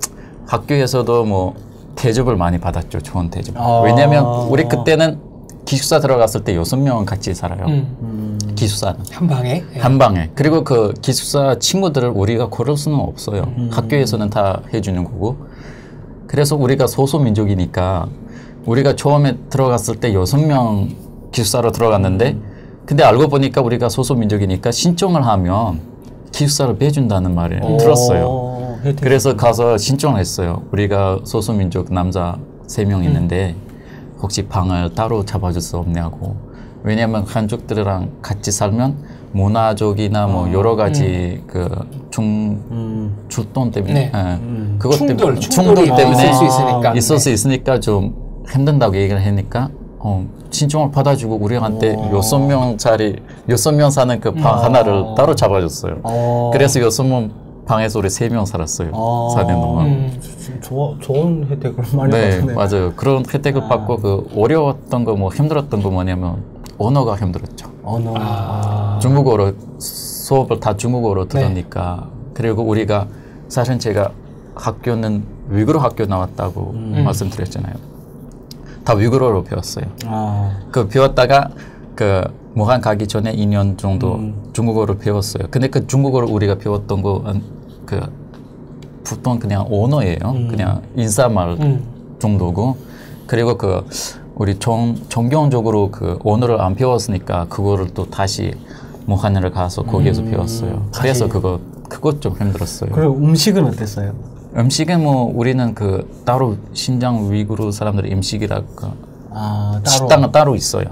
학교에서도 뭐 대접을 많이 받았죠. 좋은 대접. 왜냐면 우리 그때는 기숙사 들어갔을 때 6명 같이 살아요. 기숙사는. 한 방에? 한 방에. 그리고 그 기숙사 친구들을 우리가 고를 수는 없어요. 학교에서는 다 해주는 거고. 그래서 우리가 소수민족이니까 우리가 처음에 들어갔을 때 6명 기숙사로 들어갔는데 근데 알고 보니까 우리가 소수민족이니까 신청을 하면 기숙사를 빼준다는 말을 들었어요. 그래서 가서 신청을 했어요. 우리가 소수민족 남자 3명 있는데 혹시 방을 따로 잡아줄 수 없냐고. 왜냐면 한족들이랑 같이 살면 문화적이나 뭐 여러 가지 그 줄돈 때문에 그것 충돌 때문에 있을 수 있으니까 좀 힘든다고 얘기를 하니까 신청을 받아주고 우리한테 6명 사는 그 방 하나를 따로 잡아줬어요. 그래서 6명 방에서 우리 3명 살았어요. 4년 동안. 좋은 혜택을 많이 받았네요. 받았네요. 맞아요. 그런 혜택을 받고 그 어려웠던 거 뭐 힘들었던 거 뭐냐면 언어가 힘들었죠. 중국어로 수업을 다 중국어로 들으니까 그리고 우리가 사실 제가 학교는 위구르 학교 나왔다고 말씀드렸잖아요. 다 위구르어로 배웠어요. 그 배웠다가 그 무한 가기 전에 2년 정도 중국어를 배웠어요. 근데 그 중국어를 우리가 배웠던 거 그 보통 그냥 언어예요. 그냥 인사말 정도고 그리고 그 우리 정경적으로 그 언어를 안 배웠으니까 그거를 또 다시 무한을 가서 거기에서 배웠어요. 그래서 그것 좀 힘들었어요. 그리고 음식은 어땠어요? 음식은 뭐 우리는 그 따로 신장 위구르 사람들의 음식이랄까 식당은 따로 있어요.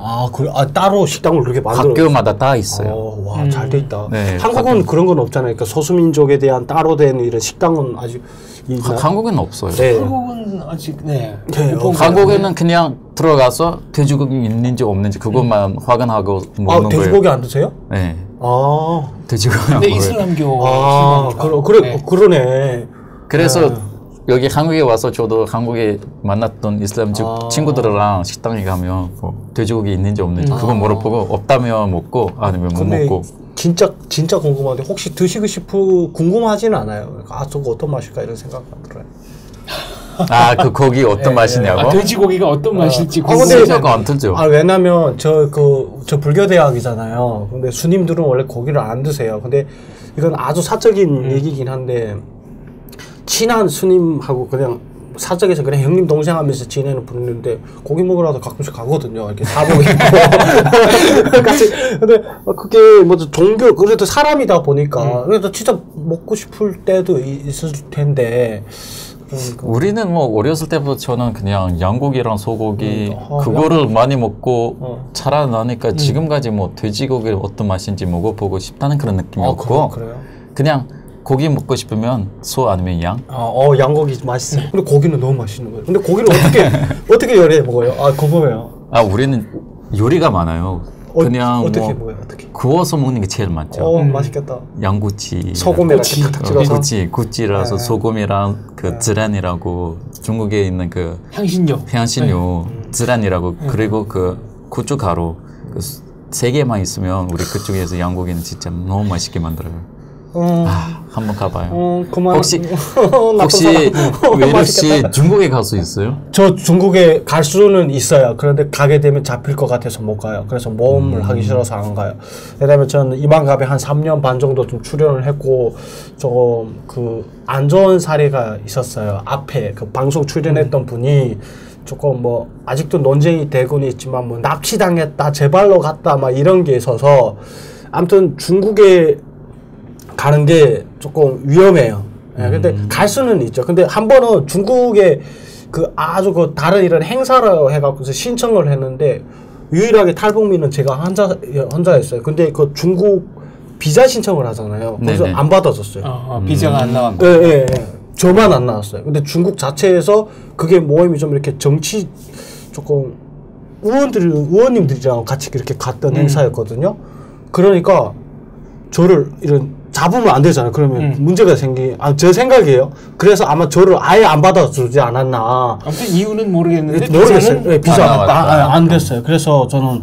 따로 식당을 그렇게 만들어요? 학교마다 다 있어요. 잘 돼 있다. 네, 한국은 그런 건 없잖아요. 그러니까 소수민족에 대한 따로 된 이런 식당은 아직 한국에는 없어요. 네. 한국은 아직 네, 한국에는 그냥 들어가서 돼지고기 있는지 없는지 그것만 확인하고 먹는 거예요. 돼지고기 안 드세요? 네. 아, 돼지고기 안 근데 먹어요. 이슬람교 그러네. 그래서 여기 한국에 와서 저도 한국에 만났던 이슬람족 친구들이랑 식당에 가면 뭐 돼지고기 있는지 없는지 그거 물어보고 없다면 먹고 아니면 못 먹고. 진짜 궁금한데 혹시 드시고 싶고 궁금하지는 않아요. 아 저거 어떤 맛일까 이런 생각 안 들어요. 아, 그 고기 어떤 맛이냐고? 돼지고기가 어떤 맛일지 근데 생각 안 들죠. 왜냐면 저 불교 대학이잖아요. 근데 스님들은 원래 고기를 안 드세요. 근데 이건 아주 사적인 얘기긴 한데 친한 스님하고 그냥 사적에서 그냥 형님 동생 하면서 지내는 분인데 고기 먹으러도 가끔씩 가거든요. 이렇게 사복 입고 같이. 근데 그게 뭐 종교 그래도 사람이다 보니까 그래도 진짜 먹고 싶을 때도 있을 텐데. 우리는 뭐 어렸을 때부터 저는 그냥 양고기랑 소고기 그거를 많이 먹고 자라나니까 지금까지 뭐 돼지고기 어떤 맛인지 먹어보고 싶다는 그런 느낌이었고 그래요? 그냥 고기 먹고 싶으면 소 아니면 양. 양고기 맛있어요. 근데 고기는 너무 맛있는 거예요. 근데 고기를 어떻게 요리해 먹어요? 궁금해요. 우리는 요리가 많아요. 그냥 어떻게 뭐 먹어요? 어떻게? 구워서 먹는 게 제일 많죠. 맛있겠다. 양꼬치. 소금에 탁탁 찍어서. 구찌라서 소금이랑 그 쯔란이라고 중국에 있는 그 향신료 쯔란이라고 그리고 그 고춧가루 그 3개만 있으면 우리 그쪽에서 양고기는 진짜 너무 맛있게 만들어요. 한번 가봐요. 혹시 웨이루 씨 중국에 갈 수 있어요? 저 중국에 갈 수는 있어요. 그런데 가게 되면 잡힐 것 같아서 못 가요. 그래서 모험을 하기 싫어서 안 가요. 왜냐면 저는 이만갑에 한 3년 반 정도 좀 출연을 했고 조금 그 안 좋은 사례가 있었어요. 앞에 그 방송 출연했던 분이 조금 뭐 아직도 논쟁이 되고는 있지만 뭐 납치당했다, 제발로 갔다 막 이런 게 있어서 아무튼 중국에 가는 게 조금 위험해요. 근데 갈 수는 있죠. 근데 한 번은 중국에 그 아주 그 다른 이런 행사를 해갖고서 신청을 했는데 유일하게 탈북민은 제가 혼자였어요. 근데 그 중국 비자 신청을 하잖아요. 그래서 네네. 안 받아줬어요. 비자가 안 나왔고. 네. 저만 안 나왔어요. 근데 중국 자체에서 그게 모임이 좀 이렇게 정치 조금 의원님들이랑 같이 이렇게 갔던 행사였거든요. 그러니까 저를 이런 잡으면 안 되잖아요. 그러면 문제가 제 생각이에요. 그래서 아마 저를 아예 안 받아주지 않았나. 아무튼 이유는 모르겠는데 모르겠어요. 네, 비자 안 맞다. 됐어요. 그래서 저는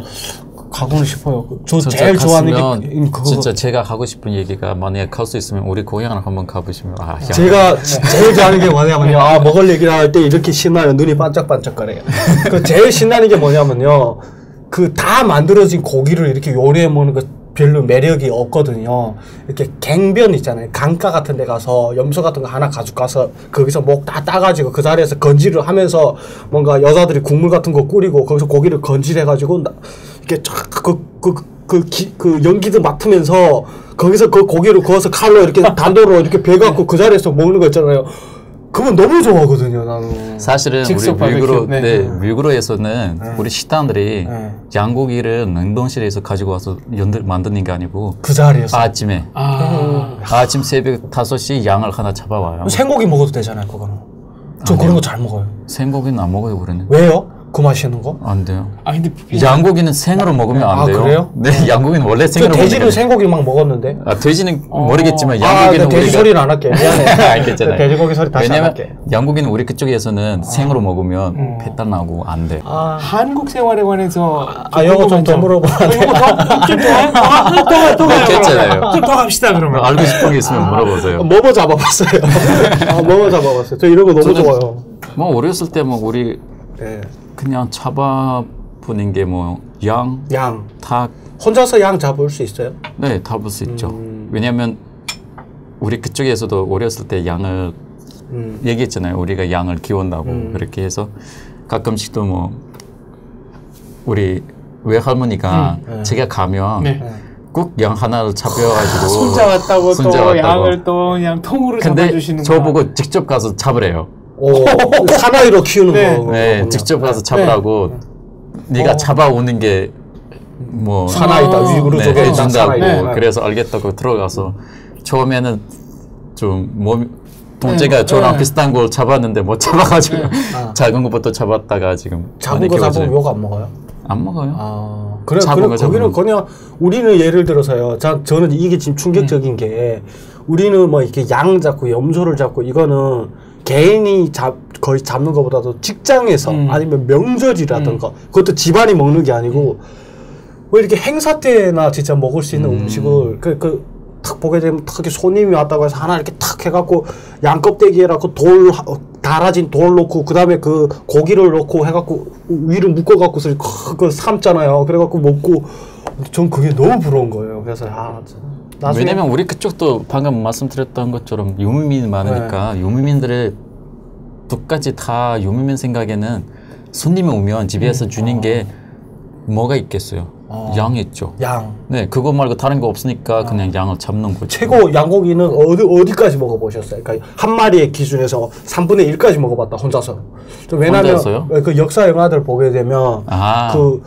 가고는 싶어요. 저 진짜 제일 좋아하는 게 그거. 진짜 제가 가고 싶은 얘기가 만약에 갈 수 있으면 우리 고향을 한번 가보시면 제가 제일 좋아하는 게 뭐냐면요. 먹을 얘기를 할 때 이렇게 신나요. 눈이 반짝반짝거려요. 그 제일 신나는 게 뭐냐면요. 그 다 만들어진 고기를 이렇게 요리해 먹는 거 별로 매력이 없거든요. 이렇게 갱변 있잖아요. 강가 같은 데 가서 염소 같은 거 하나 가지고 가서 거기서 목 다 따가지고 그 자리에서 건질을 하면서 뭔가 여자들이 국물 같은 거 끓이고 거기서 고기를 건질해가지고 이렇게 쫙 그 연기도 맡으면서 거기서 그 고기를 구워서 칼로 이렇게 단도로 이렇게 베갖고 그 자리에서 먹는 거 있잖아요. 그건 너무 좋아하거든요, 나는. 사실은 우리 밀그로에서는 우리 식당들이 양고기를 냉동실에서 가지고 와서 만드는 게 아니고 그 자리에서 아침에 아침 새벽 5시 양을 하나 잡아와요. 생고기 먹어도 되잖아요, 그거는. 저 그런 거 잘 먹어요. 생고기는 안 먹어요, 우리는. 왜요? 그 맛있는 거? 안 돼요. 근데 양고기는 생으로 먹으면 안 돼요. 그래요? 네, 양고기는 원래 생으로 먹는 돼지는 생고기 막 먹었는데. 돼지는 모르겠지만 양고기는 돼지 우리가 소리는 안 할게. 미안해. 알겠잖아요. 돼지고기 소리 다시 안 왜냐면 할게. 양고기는 우리 그쪽에서는 생으로 먹으면 배탈 나고 안 돼. 한국 생활에 관해서 이거 좀 더 물어봐. 또 그랬잖아요. 좀 더 갑시다 그러면. 알고 싶은 게 있으면 물어보세요. 뭐뭐 잡아봤어요. 뭐뭐 잡아봤어요. 저 이런 거 너무 좋아요. 뭐 어렸을 때 뭐 우리 네. 그냥 잡아보는 게 뭐 양, 닭. 혼자서 양 잡을 수 있어요? 네, 잡을 수 있죠. 왜냐면 우리 그쪽에서도 어렸을 때 양을 얘기했잖아요. 우리가 양을 키운다고 그렇게 해서 가끔씩 또 뭐 우리 외할머니가 제가 가면 꼭 양 하나를 잡혀가지고 손자 왔다고 또 양을 또 그냥 통으로 잡아주시는 거. 저보고 직접 가서 잡으래요. 사나이로 키우는 거. 네, 직접 가서 잡으라고. 네가 잡아오는 게 뭐 사나이다. 위구르 쪽에 해준다고. 그래서 알겠다고 들어가서 처음에는 좀 동재가 저랑 비슷한 걸 잡았는데 못 잡아가지고 작은 것부터 잡았다가 지금 작은 거 잡으면 욕 안 먹어요? 안 먹어요. 그래 거기는 그냥 우리는 예를 들어서요. 저는 이게 지금 충격적인 게 우리는 뭐 이렇게 양 잡고 염소를 잡고 이거는 개인이 거의 잡는 것보다도 직장에서 아니면 명절이라든가 그것도 집안이 먹는 게 아니고 왜 이렇게 행사 때나 진짜 먹을 수 있는 음식을 탁 보게 되면 탁 손님이 왔다고 해서 하나 이렇게 탁 해갖고 양 껍데기에라고 달아진 돌 넣고 그 다음에 그 고기를 넣고 해갖고 위를 묶어갖고 그 삶잖아요. 그래갖고 먹고 전 그게 너무 부러운 거예요. 그래서 나중에 왜냐면 우리 그쪽도 방금 말씀드렸던 것처럼 유무민이 많으니까 유무민들의 똑같이 다 유무민 생각에는 손님이 오면 집에서 주는 게 뭐가 있겠어요. 양이 있죠. 양. 네, 그거 말고 다른 거 없으니까 그냥 양을 잡는 거죠. 최고 양고기는 어디까지 먹어보셨어요? 그러니까 한 마리의 기준에서 3분의 1까지 먹어봤다 혼자서. 왜냐면 그 역사 영화들 보게 되면 그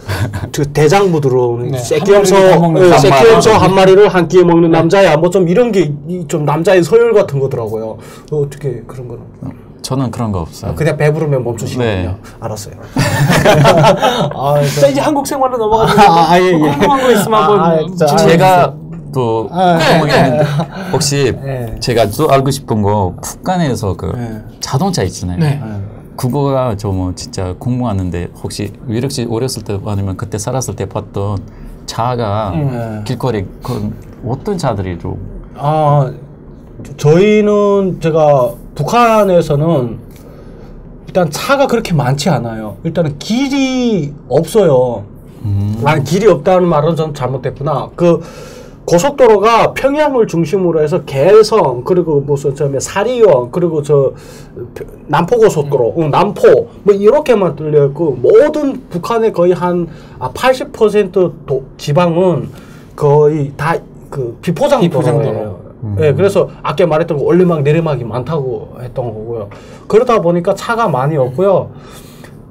대장부들은 새끼염소 한 마리를 한 끼에 먹는 남자야. 뭐 좀 이런 게 좀 남자의 서열 같은 거더라고요. 어떻게 그런 거는? 저는 그런 거 없어요. 그냥 배부르면 멈추시거든요. 알았어요. 자 이제 한국 생활로 넘어가서 궁금한 거 있으면 한번 제가 또 궁금했는데 혹시 제가 또 알고 싶은 거 북한에서 그 자동차 있잖아요. 그거가 저 뭐 진짜 궁금하는데 혹시 위력 씨 어렸을 때 아니면 그때 살았을 때 봤던 차가 길거리 그 어떤 차들이 좀 저희는 제가 북한에서는 일단 차가 그렇게 많지 않아요. 일단은 길이 없어요. 길이 없다는 말은 좀 잘못됐구나. 그 고속도로가 평양을 중심으로 해서 개성 그리고 무슨 사리원 그리고 남포고속도로 남포 뭐 이렇게만 뚫려 있고 모든 북한의 거의 한 80% 지방은 거의 다 그 비포장도로예요. 네, 그래서 아까 말했던 거 올리막 내리막이 많다고 했던 거고요. 그러다 보니까 차가 많이 없고요.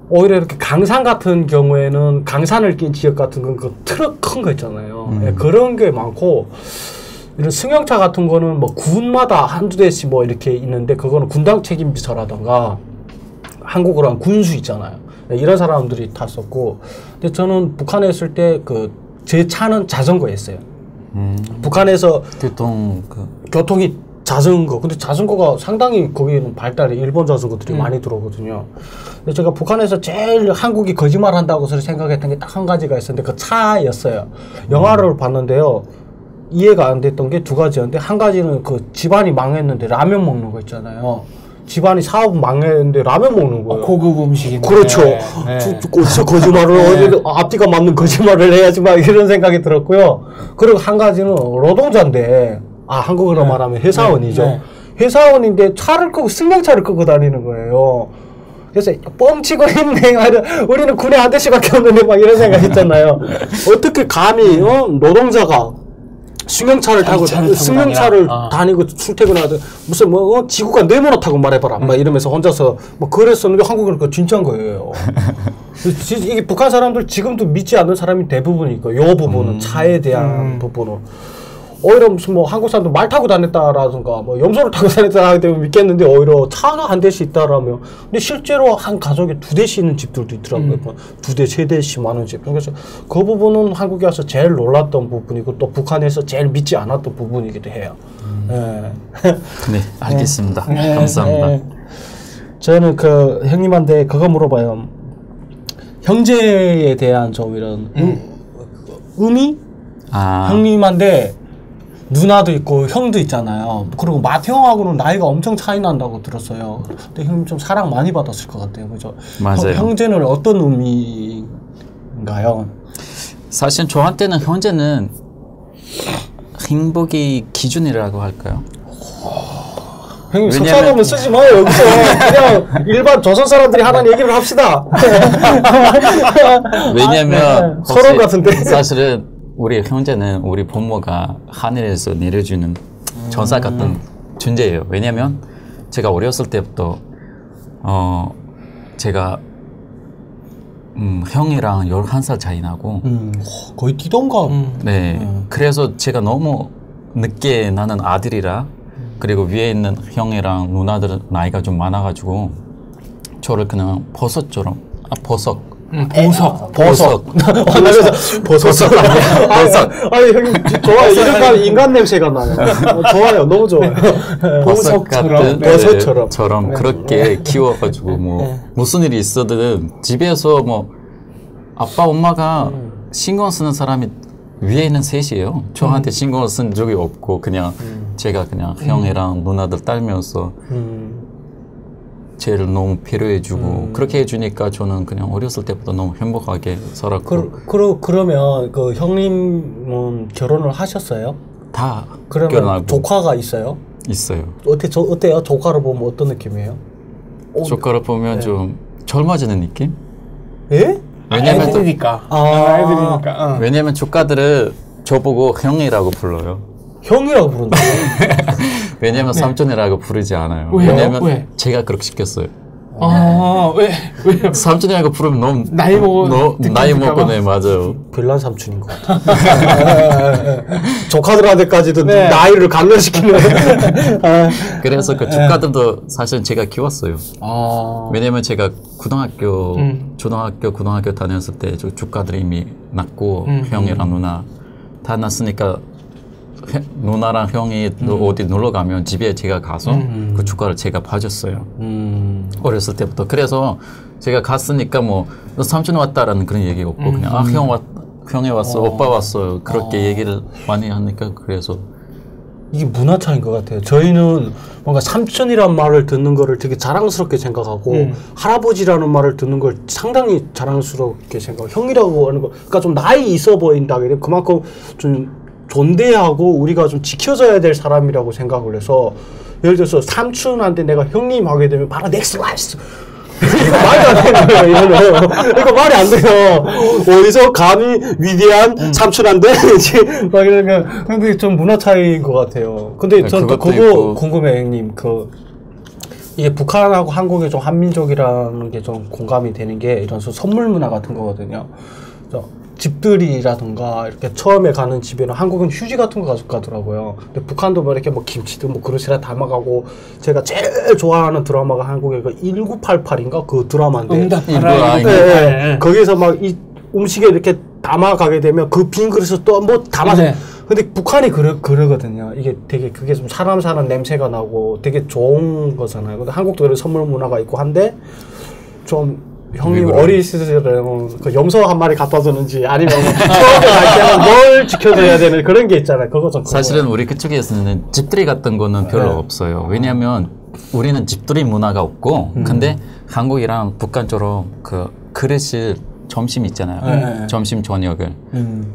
오히려 이렇게 강산 같은 경우에는 강산을 낀 지역 같은 건 그 트럭 큰 거 있잖아요. 네, 그런 게 많고 이런 승용차 같은 거는 뭐 군마다 한두 대씩 뭐 이렇게 있는데 그거는 군당 책임비서라던가 한국으로 한 군수 있잖아요. 네, 이런 사람들이 탔었고 근데 저는 북한에 있을 때 제 차는 자전거였어요. 북한에서 교통이 자전거. 근데 자전거가 상당히 거기는 발달해. 일본 자전거들이 많이 들어오거든요. 근데 제가 북한에서 제일 한국이 거짓말 한다고 생각했던 게 딱 한 가지가 있었는데 그 차였어요. 영화를 봤는데요. 이해가 안 됐던 게 두 가지였는데 한 가지는 그 집안이 망했는데 라면 먹는 거 있잖아요. 집안이 사업 망했는데 라면 먹는 거예요. 고급 음식인데. 그렇죠. 거짓말을 앞뒤가 맞는 거짓말을 해야지 막 이런 생각이 들었고요. 그리고 한 가지는 노동자인데 한국어로 말하면 회사원이죠. 회사원인데 차를 끄고 승용차를 끄고 다니는 거예요. 그래서 뻥치고 있네. 우리는 군에 한 대씩밖에 없는데 막 이런 생각 했잖아요. 어떻게 감히 노동자가 승용차를 타고 승용차를 다니고 출퇴근하든 무슨 지구가 네모나다고 말해봐라 막 이러면서 혼자서 뭐 그랬었는데 한국은 그거 진짜인 거예요. 이게 북한 사람들 지금도 믿지 않는 사람이 대부분이니까 요 부분은 차에 대한 부분은 오히려 무슨 뭐 한국 사람들 말 타고 다녔다라든가 뭐 염소를 타고 다녔다 하기 때문에 믿겠는데 오히려 차가 한 대씩 있다라면 근데 실제로 한 가족에 두 대씩 있는 집들도 있더라고요. 두 대, 세 대씩 많은 집. 그래서 그 부분은 한국에 와서 제일 놀랐던 부분이고 또 북한에서 제일 믿지 않았던 부분이기도 해요. 네, 알겠습니다. 감사합니다. 저는 그 형님한테 그거 물어봐요. 형제에 대한 좀 이런 의미? 형님한테 누나도 있고 형도 있잖아요. 그리고 맏형하고는 나이가 엄청 차이 난다고 들었어요. 근데 형님 좀 사랑 많이 받았을 것 같아요. 그죠? 맞아요. 형제는 어떤 의미인가요? 사실 저한테는 형제는 행복의 기준이라고 할까요? 형님 석사논문 쓰지 마요. 여기서 그냥 일반 조선 사람들이 하는 얘기를 합시다. 왜냐면 서론 같은데 사실은 우리 형제는 우리 부모가 하늘에서 내려주는 전사 같은 존재예요. 왜냐면 제가 어렸을 때부터 제가 형이랑 11살 차이 나고 거의 띠동갑. 네. 그래서 제가 너무 늦게 나는 아들이라 그리고 위에 있는 형이랑 누나들 나이가 좀 많아가지고 저를 그냥 버섯처럼 보석. 보석. 그래서 버섯. 아니 형님 좋아요. 이런 인간 냄새가 나요. 좋아요. 너무 좋아요. 버섯 같은 버섯처럼 그렇게 키워가지고 뭐 무슨 일이 있어든 집에서 뭐 아빠 엄마가 신경 쓰는 사람이 위에 있는 셋이에요. 저한테 신경을 쓴 적이 없고 그냥 제가 그냥 형이랑 누나들 딸면서 쟤를 너무 배려해주고 그렇게 해주니까 저는 그냥 어렸을 때부터 너무 행복하게 살았고. 그러면 그 형님은 결혼을 하셨어요? 다 그러면 결혼하고 조카가 있어요? 있어요. 어때요? 조카를 보면 어떤 느낌이에요? 조카를 보면 좀 젊어지는 느낌? 예? 왜냐면 애들이니까. 애들이니까. 왜냐면 조카들을 저보고 형이라고 불러요. 형이라고 부른다고? 왜냐면 삼촌이라고 부르지 않아요. 왜요? 왜냐면 왜? 제가 그렇게 시켰어요. 왜요? 삼촌이라고 부르면 너무 나이 먹고 나이 먹고 네 맞아요. 별난 삼촌인 것 같아. 조카들한테까지도 나이를 강요시키는. 그래서 그 조카들도 사실 제가 키웠어요. 왜냐면 제가 고등학교 다녔을 때 조카들이 이미 낳고 형이랑 누나 다 낳았으니까 누나랑 형이 어디 놀러 가면 집에 제가 가서 그 조카를 제가 봐줬어요. 어렸을 때부터. 그래서 제가 갔으니까 뭐 너 삼촌 왔다라는 그런 얘기 없고 그냥 형이 왔어, 오빠 왔어 그렇게 얘기를 많이 하니까 그래서 이게 문화 차이인 것 같아요. 저희는 뭔가 삼촌이란 말을 듣는 거를 되게 자랑스럽게 생각하고 할아버지라는 말을 듣는 걸 상당히 자랑스럽게 생각하고 형이라고 하는 거 그러니까 좀 나이 있어 보인다. 그만큼 좀 존대하고 우리가 좀 지켜줘야 될 사람이라고 생각을 해서 예를 들어서 삼촌한테 내가 형님 하게 되면 바로 넥스 라이스 말이 안 되는 거예요. 이거는. 그러니까 말이 안 돼요. 어디서 감히 위대한 삼촌한테 막 이러면 근데 좀 문화 차이인 것 같아요. 근데 전 그거 있고. 궁금해요, 형님. 이게 북한하고 한국의 좀 한민족이라는 게 좀 공감이 되는 게 이런 선물 문화 같은 거거든요. 집들이라든가 이렇게 처음에 가는 집에는 한국은 휴지 같은 거 가져가더라고요. 근데 북한도 뭐 이렇게 뭐 김치도 뭐 그릇이라 담아가고 제가 제일 좋아하는 드라마가 한국의 그 1988인가 그 드라마인데 거기서 막 이 음식에 이렇게 담아가게 되면 그 빈 그릇을 또 뭐 담아서 근데 북한이 그러거든요. 이게 되게 그게 좀 사람 사는 냄새가 나고 되게 좋은 거잖아요. 근데 한국도 그런 선물 문화가 있고 한데 좀 형님 어린 시절에 그 염소 한 마리 갖다 주는지 아니면 처음에 갈 때는 뭘 지켜줘야 되는 그런 게 있잖아요. 그거 좀 사실은 우리 그쪽에서는 집들이 같은 거는 별로 없어요. 왜냐하면 우리는 집들이 문화가 없고 근데 한국이랑 북한처럼 그 그릇이 점심 있잖아요. 점심 저녁을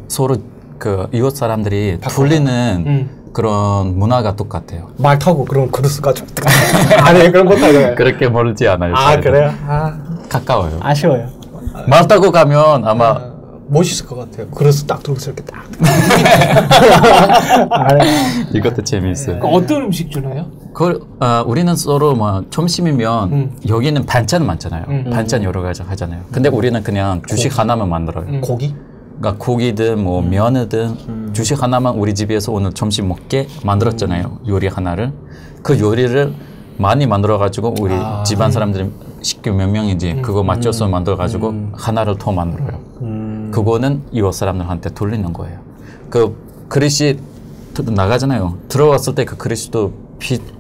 서로 그 이웃 사람들이 돌리는 그런 문화가 똑같아요. 말 타고 그런 그릇 가지고 아니 그런 거 타고 그렇게 멀지 않아요. 그래요? 가까워요. 아쉬워요. 말 타고 가면 아마 멋있을 것 같아요. 그릇을 딱 들고 이렇게 딱. 이것도 재미있어요. 어떤 음식 주나요? 우리는 서로 뭐 점심이면 여기는 반찬 많잖아요. 반찬 여러 가지 하잖아요. 근데 우리는 그냥 주식 하나만 만들어요. 고기? 그러니까 고기든 뭐 면이든 주식 하나만 우리 집에서 오늘 점심 먹게 만들었잖아요. 요리 하나를. 그 요리를 많이 만들어가지고 우리 집안 사람들이 식구 몇 명인지 그거 맞춰서 만들어가지고 하나를 더 만들어요. 그거는 이웃 사람들한테 돌리는 거예요. 그 그릇이 나가잖아요. 들어왔을 때 그 그릇도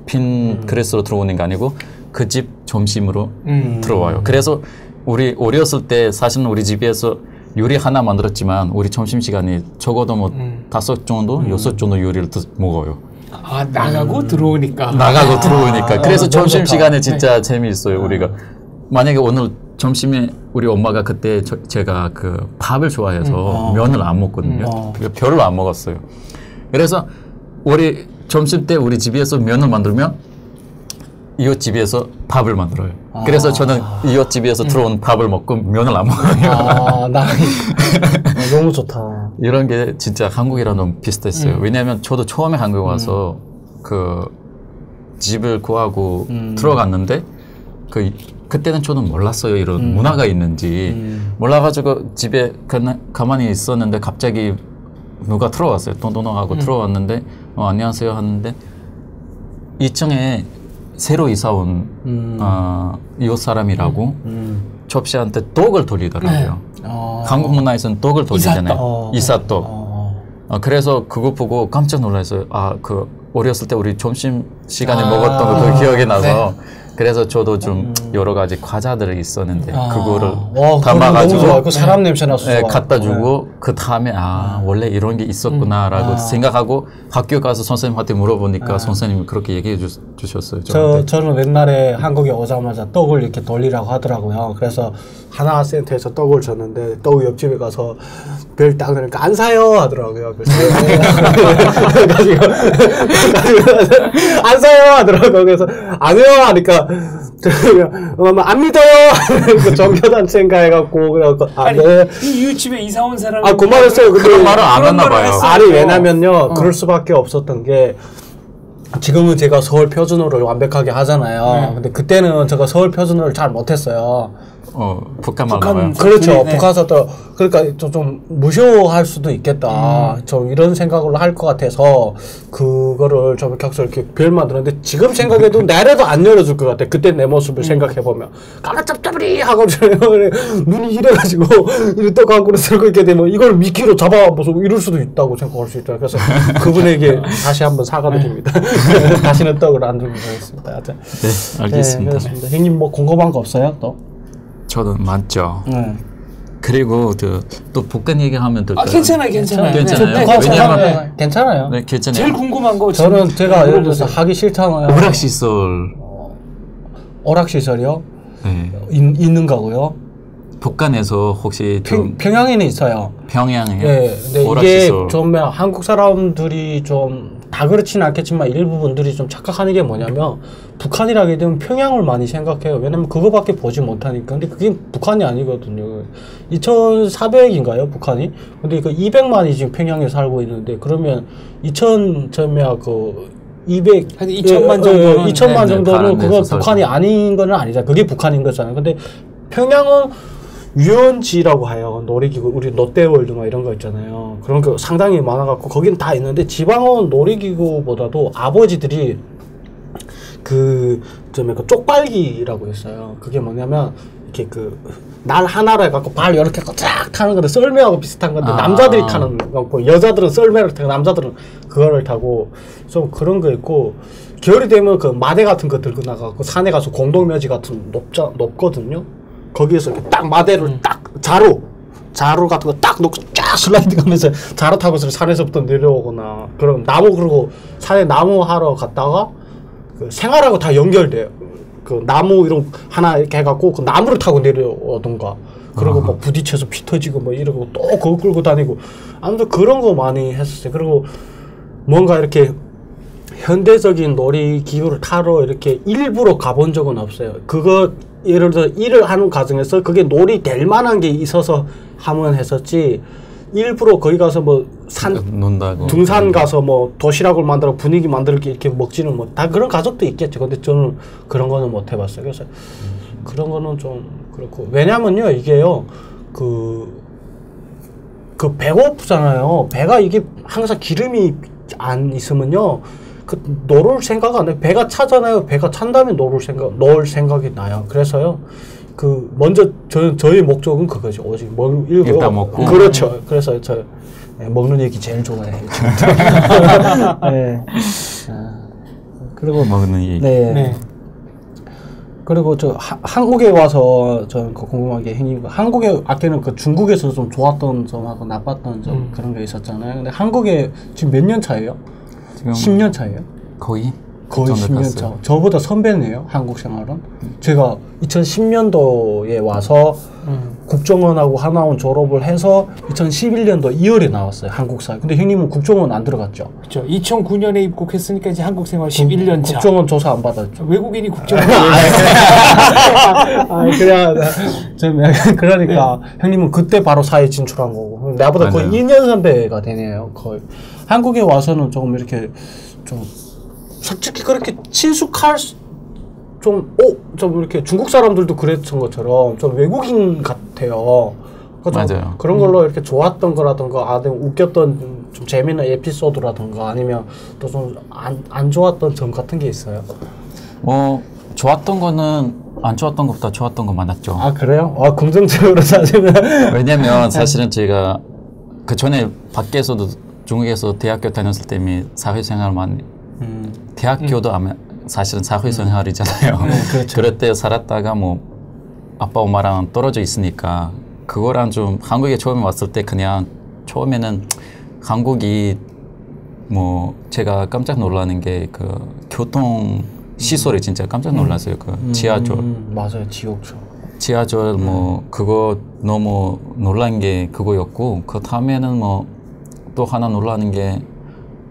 빈 그릇으로 들어오는 게 아니고 그 집 점심으로 들어와요. 그래서 우리 어렸을 때 사실은 우리 집에서 요리 하나 만들었지만 우리 점심시간이 적어도 뭐 5 정도, 6 정도 요리를 먹어요. 나가고 들어오니까. 나가고 들어오니까. 그래서 점심시간에 진짜 재미있어요. 우리가 만약에 오늘 점심에 우리 엄마가 그때 제가 그 밥을 좋아해서 면을 안 먹거든요. 별로 안 먹었어요. 그래서 우리 점심 때 우리 집에서 면을 만들면 이웃 집에서 밥을 만들어요. 그래서 저는 이웃 집에서 들어온 밥을 먹고 면을 안 먹어요. 너무 좋다. 이런 게 진짜 한국이랑 너무 비슷했어요. 왜냐하면 저도 처음에 한국에 와서 그 집을 구하고 들어갔는데 그때는 저는 몰랐어요. 이런 문화가 있는지 몰라가지고 집에 가만히 있었는데 갑자기 누가 들어왔어요. 돈돈하고 들어왔는데 안녕하세요 하는데 이청에 새로 이사 온 이웃 사람이라고 접시한테 떡을 돌리더라고요. 한국 문화에서는 떡을 돌리잖아요. 이삿떡. 그래서 그거 보고 깜짝 놀랐어요. 그 어렸을 때 우리 점심 시간에 먹었던 것도 기억이 나서 그래서 저도 좀 여러 가지 과자들이 있었는데 그거를 담아가지고 그 사람 냄새 나서 갖다 주고 그 다음에 원래 이런 게 있었구나라고 생각하고 학교 가서 선생님한테 물어보니까 선생님이 그렇게 얘기해 주셨어요. 저는 옛날에 한국에 오자마자 떡을 이렇게 돌리라고 하더라고요. 그래서 하나센터에서 떡을 줬는데 떡 옆집에 가서 별 딱 그러니까 안 사요 하더라고요. 그래서 안 사요 하더라고요. 그래서 안 해요 하니까 안 믿어요. 종교단체인가 해갖고 그래갖고 네. 이 이웃집에 이사 온 사람이 고마웠어요. 근데 그런 말을 안 했나 봐요. 아니 왜냐면요 그럴 수밖에 없었던 게 지금은 제가 서울 표준어를 완벽하게 하잖아요. 근데 그때는 제가 서울 표준어를 잘 못했어요. 북한 말로 그렇죠. 북한서도 그러니까 좀 무효할 수도 있겠다. 좀 이런 생각을 할 것 같아서 그거를 좀 이렇게 별만 들었는데 지금 생각해도 내래도 안 열어줄 것 같아. 그때 내 모습을 생각해 보면 까마짭짭리 하고 눈이 이래가지고 이렇게 떡하고 들고 있게 되면 이걸 미끼로 잡아보서 이럴 수도 있다고 생각할 수 있다. 그래서 그분에게 다시 한번 사과드립니다. 다시는 떡을 안 들고 가겠습니다. 네, 알겠습니다. 네, 그렇습니다. 형님 뭐 궁금한 거 없어요? 또? 저도 많죠. 그리고 또 북한 얘기하면 될까요? 괜찮아요. 왜냐면 괜찮아요. 네, 괜찮아요. 제일 궁금한 거 저는 제가 예를 들어서 하기 싫잖아요. 오락시설. 오락시설이요? 네. 있는 거고요. 북한에서 혹시 좀 평양에는 있어요. 평양에. 네, 근데 오락시설. 이게 좀 한국 사람들이 좀 다 그렇지는 않겠지만 일부 분들이 좀 착각하는 게 뭐냐면 북한이라게 되면 평양을 많이 생각해요. 왜냐면 그거밖에 보지 못하니까. 근데 그게 북한이 아니거든요. 2,400인가요, 북한이? 근데 그 200만이 지금 평양에 살고 있는데 그러면 2,000점이야 그 200, 한 2천만 정도는 2천만 정도는 그건 북한이 아닌 건 아니잖아요. 그게 북한인 거잖아요. 근데 평양은 유원지라고 해요. 놀이기구, 우리 롯데월드 막 이런 거 있잖아요. 그런 거 상당히 많아갖고 거긴 다 있는데 지방은 놀이기구보다도 아버지들이 좀 쪽발기라고 있어요. 그게 뭐냐면 이렇게 날 하나로 해갖고 발 이렇게 쫙 타는 건데 썰매하고 비슷한 건데 남자들이 타는 거고 여자들은 썰매를 타고 남자들은 그거를 타고 좀 그런 거 있고 겨울이 되면 그 마대 같은 거 들고 나가고 산에 가서 공동묘지 같은 높거든요. 거기에서 이렇게 딱 마대를 딱 자루 같은 거 딱 놓고 쫙 슬라이딩 하면서 자루 타고서 산에서부터 내려오거나 그럼 그리고 산에 나무 하러 갔다가 그 생활하고 다 연결돼요. 그 나무 이런 하나 이렇게 해갖고 그 나무를 타고 내려오던가 그리고 막 부딪혀서 피 터지고 뭐 이러고 또 그거 끌고 다니고 아무튼 그런 거 많이 했었어요. 그리고 뭔가 이렇게 현대적인 놀이기구를 타러 이렇게 일부러 가본 적은 없어요. 그거 예를 들어 일을 하는 과정에서 그게 놀이 될 만한 게 있어서 하면 했었지 일부러 거기 가서 뭐 논다고 등산 가서 뭐 도시락을 만들어 분위기 만들기 이렇게 먹지는 뭐 다 그런 가족도 있겠죠. 근데 저는 그런 거는 못 해봤어요. 그래서 그런 거는 좀 그렇고 왜냐면요 이게요 그 배고프잖아요. 배가 이게 항상 기름이 안 있으면요 그 놀을 생각 안 해요. 배가 차잖아요. 배가 찬 다음에 놀 생각이 나요. 그래서요. 먼저 저희 목적은 그거죠. 오직 일단 먹고. 그렇죠. 그래서 먹는 얘기 제일 좋아해요. 네. 그리고 먹는 얘기. 네. 그리고 한국에 와서 저는 궁금한 게 형님 한국에 아까는 중국에서 좀 좋았던 점하고 나빴던 점 그런 게 있었잖아요. 근데 한국에 지금 몇 년 차예요? 10년 차예요? 거의 10년 차. 저보다 선배네요. 한국 생활은. 제가 2010년도에 와서 국정원하고 하나원 졸업을 해서 2011년도 2월에 나왔어요. 한국사회. 근데 형님은 국정원 안 들어갔죠? 그렇죠. 2009년에 입국했으니까 이제 한국 생활 11년 차. 국정원 조사 안 받았죠? 외국인이 국정원. 그러니까 형님은 그때 바로 사회 진출한 거고 나보다 거의 2년 선배가 되네요. 거의. 한국에 와서는 조금 이렇게 좀 솔직히 그렇게 친숙할 좀 이렇게 중국 사람들도 그랬던 것처럼 좀 외국인 같아요. 맞아요. 그런 걸로 이렇게 좋았던 거라던가 웃겼던 좀 재미있는 에피소드라든가 아니면 또 좀 안 좋았던 점 같은 게 있어요? 좋았던 거는 안 좋았던 것보다 좋았던 거 많았죠. 아 그래요? 긍정적으로 따지면 왜냐면 사실은 제가 그 전에 밖에서도 중국에서 대학교 다녔을 때 사회생활만 대학교도 사실은 사회생활이잖아요. 그렇죠. 그럴 때 살았다가 뭐 아빠 엄마랑 떨어져 있으니까 그거랑 좀 한국에 처음에 왔을 때 그냥 처음에는 한국이 뭐 제가 깜짝 놀라는 게 그 교통 시설이 진짜 깜짝 놀랐어요. 그 지하철. 맞아요. 지옥철. 지하철 뭐 그거 너무 놀란 게 그거였고 그 다음에는 뭐 또 하나 놀라는 게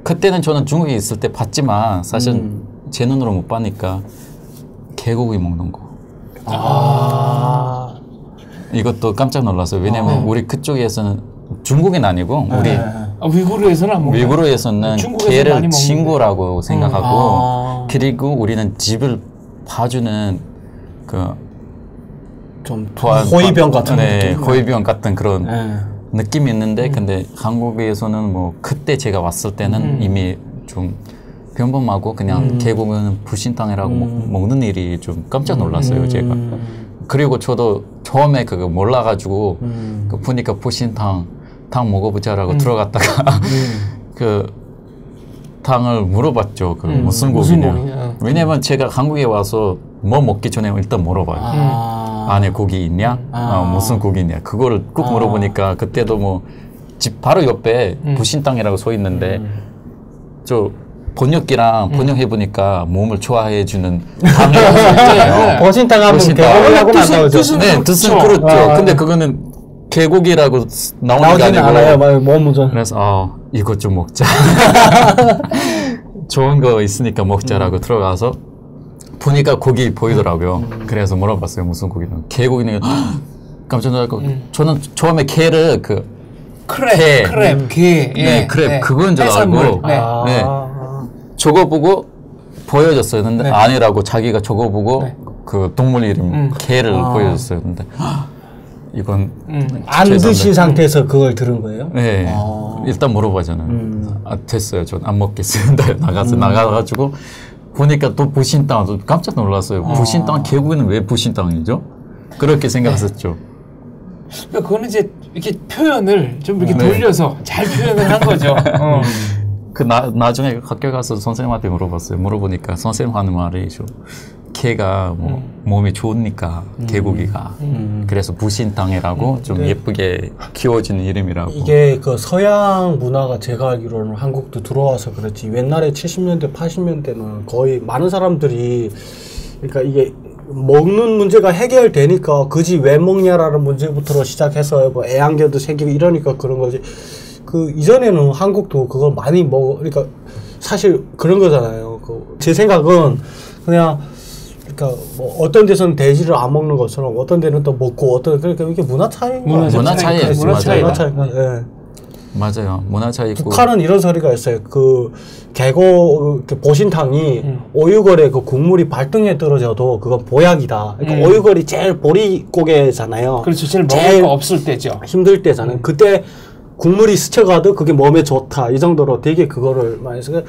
그때는 저는 중국에 있을 때 봤지만 사실 제 눈으로 못 봐니까 개고기 먹는 거. 이것도 깜짝 놀랐어요. 왜냐면 우리 그쪽에서는 중국은 아니고 우리 위구르에서는 안 먹어요. 위구르에서는 개를 친구라고 생각하고 그리고 우리는 집을 봐주는 그 좀 호위병 같은 네, 호위병 같은 그런 느낌이 있는데 근데 한국에서는 뭐 그때 제가 왔을 때는 이미 좀 평범하고 그냥 개고기는 불신탕이라고 먹는 일이 좀 깜짝 놀랐어요. 제가. 그리고 저도 처음에 그거 몰라가지고 그 보니까 불신탕 먹어보자라고 들어갔다가 그 탕을 물어봤죠. 그 무슨 고기냐. 왜냐면 제가 한국에 와서 뭐 먹기 전에 일단 물어봐요. 안에 고기 있냐? 무슨 고기냐? 그거를 꼭 물어보니까 그때도 뭐 집 바로 옆에 불신탕이라고 써 있는데 저 번역기랑 번역해보니까 몸을 좋아해주는 당이라고 써있잖아요. 버신탕 하면 개고기라고 나오죠. 네, 뜻은 그렇죠. 근데 그거는 개고기라고 나오는 게 아니고. 않아요. 몸은 그래서 이거 좀 먹자. 좋은 거 있으니까 먹자라고 들어가서 보니까 고기 보이더라고요. 그래서 물어봤어요. 무슨 고기는? 개고기는 깜짝 놀랐고 저는 처음에 개를 크랩, 게. 네, 크랩 네. 그건 줄 알고. 네. 저거 보고 보여줬어요. 근데 아니라고 자기가 저거 보고 그 동물 이름 개를 보여줬어요. 근데 이건 안 드신 상태에서 그걸 들은 거예요? 네. 일단 물어봐잖아요. 됐어요. 전 안 먹겠습니다. 나가가지고 보니까 또 부신땅 깜짝 놀랐어요. 부신땅 개고기는 왜 부신땅이죠? 그렇게 생각했었죠. 그러니까 그거는 이제 이렇게 표현을 좀 이렇게 돌려서 잘 표현을 한 거죠. 나중에 학교 가서 선생님한테 물어봤어요. 물어보니까 선생님 하는 말이 좀 개가 뭐 몸에 좋으니까 개고기가 그래서 부신탕이라고 좀 예쁘게 키워지는 이름이라고. 이게 그 서양 문화가 제가 알기로는 한국도 들어와서 그렇지 옛날에 70년대 80년대는 거의 많은 사람들이 그러니까 이게 먹는 문제가 해결되니까 그지 왜 먹냐라는 문제부터 시작해서 뭐 애완견도 생기고 이러니까 그런 거지. 그 이전에는 한국도 그걸 많이 그러니까 사실 그런 거잖아요. 제 생각은 그냥 그러니까 뭐 어떤 데서는 돼지를 안 먹는 것처럼 어떤 데는 또 먹고 그러니까 이게 문화 차이인 거예요. 문화 차이예요. 문화 차이가. 예. 맞아요. 문화 차이 있고. 북한은 이런 소리가 있어요. 그 보신탕이 오유걸에 그 국물이 발등에 떨어져도 그건 보약이다. 그러니까 오유걸이 제일 보리고개잖아요. 그렇죠. 제일 먹을 거 없을 때죠. 힘들 때잖아요. 그때 국물이 스쳐가도 그게 몸에 좋다. 이 정도로 되게 그거를 많이 써요.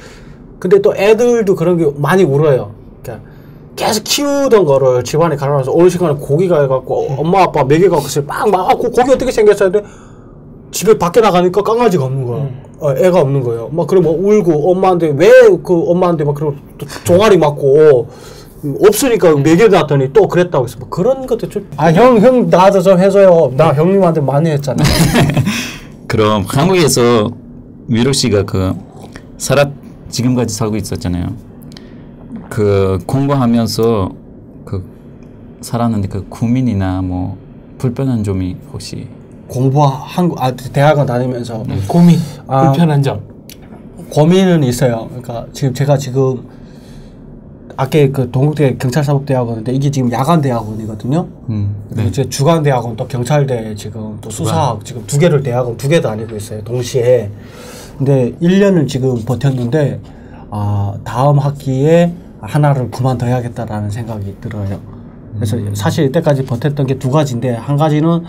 근데 또 애들도 그런 게 많이 울어요. 그러니까 계속 키우던 거를 집안에 가려놔서 어느 시간에 고기가 해갖고 엄마 아빠 먹여갖고 빵 막고 고기 어떻게 생겼어야 돼? 집에 밖에 나가니까 강아지가 없는 거야. 애가 없는 거예요. 막 그럼 뭐 울고 엄마한테 왜 그 엄마한테 막 그런 종아리 맞고 없으니까 먹여놨더니 또 그랬다고 했어. 뭐 그런 것도 좀. 형 나도 좀 해줘요. 나 형님한테 많이 했잖아. 그럼 한국에서 위로 씨가 지금까지 살고 있었잖아요. 그 공부하면서 살았는데 그 고민이나 뭐 불편한 점이 혹시 대학원 다니면서 고민, 불편한 점. 고민은 있어요. 그러니까 제가 아까 그 동국대 경찰사법대학원인데 이게 지금 야간 대학원이거든요. 네. 이제 주간 대학원 또 경찰대 지금 또 수사학 지금 두 개 다니고 있어요. 동시에. 근데 1년을 지금 버텼는데 다음 학기에 하나를 그만둬야겠다라는 생각이 들어요. 그래서 사실 이때까지 버텼던 게 두 가지인데 한 가지는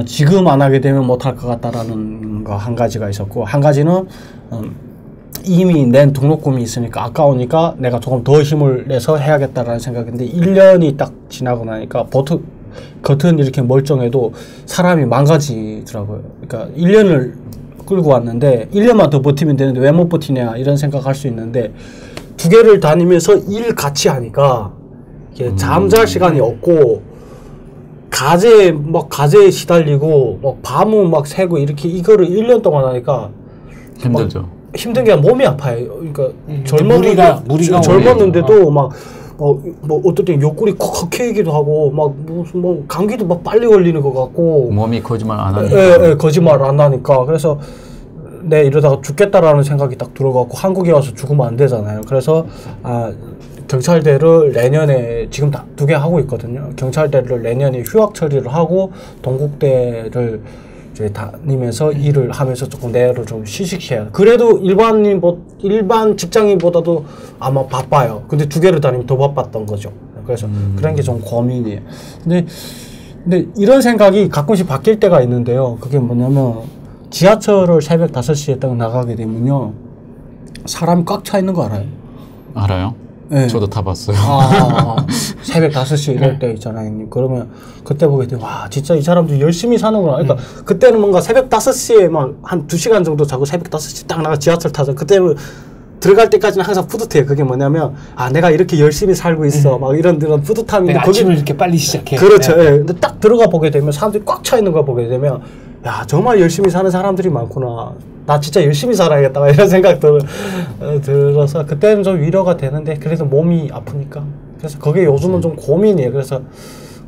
지금 안 하게 되면 못할 것 같다라는 거 한 가지가 있었고, 한 가지는 이미 낸 등록금이 있으니까 아까우니까 내가 조금 더 힘을 내서 해야겠다라는 생각인데 1년이 딱 지나고 나니까 겉은 이렇게 멀쩡해도 사람이 망가지더라고요. 그러니까 1년을 끌고 왔는데 1년만 더 버티면 되는데 왜 못 버티냐 이런 생각할 수 있는데 2개를 다니면서 일 같이 하니까 이게 잠잘 시간이 없고 가재에 시달리고 막 밤은 막 새고 이렇게 이거를 1년 동안 하니까 힘들죠. 힘든 게 몸이 아파요. 그러니까 무리가 젊었는데도 막 뭐 어떨 땐 옆구리 콕 켜이기도 하고 막 무슨 뭐 감기도 막 빨리 걸리는 것 같고 몸이 거짓말 안 하니까. 예, 거짓말 안 하니까 그래서 내 이러다가 죽겠다라는 생각이 딱 들어갖고 한국에 와서 죽으면 안 되잖아요. 그래서 경찰대를 내년에 지금 다 2개 하고 있거든요. 경찰대를 내년에 휴학 처리를 하고 동국대를 이제 다니면서 일을 하면서 조금 내를 좀 휴식해야. 그래도 일반 직장인보다도 아마 바빠요. 근데 2개를 다니면 더 바빴던 거죠. 그래서 그런 게 좀 고민이에요. 근데 이런 생각이 가끔씩 바뀔 때가 있는데요. 그게 뭐냐면 지하철을 새벽 5시에 딱 나가게 되면요. 사람이 꽉 차 있는 거 알아요? 알아요? 네. 저도 타봤어요. 새벽 5시 이럴 때 있잖아요, 형님. 그러면 그때 보게 되면 와 진짜 이 사람들 열심히 사는구나. 그러니까 그때는 뭔가 새벽 5시에 막 한 2시간 정도 자고 새벽 5시 딱 나가 지하철 타서 그때는 들어갈 때까지는 항상 뿌듯해요. 그게 뭐냐면 내가 이렇게 열심히 살고 있어. 막 이런 뿌듯함인데 아침을 이렇게 빨리 시작해. 그렇죠. 예. 근데 딱 들어가 보게 되면 사람들이 꽉 차 있는 거 보게 되면 야 정말 열심히 사는 사람들이 많구나. 나 진짜 열심히 살아야겠다 이런 생각 들어서 그때는 좀 위로가 되는데 그래서 몸이 아프니까 그래서 그게 요즘은 좀 고민이에요. 그래서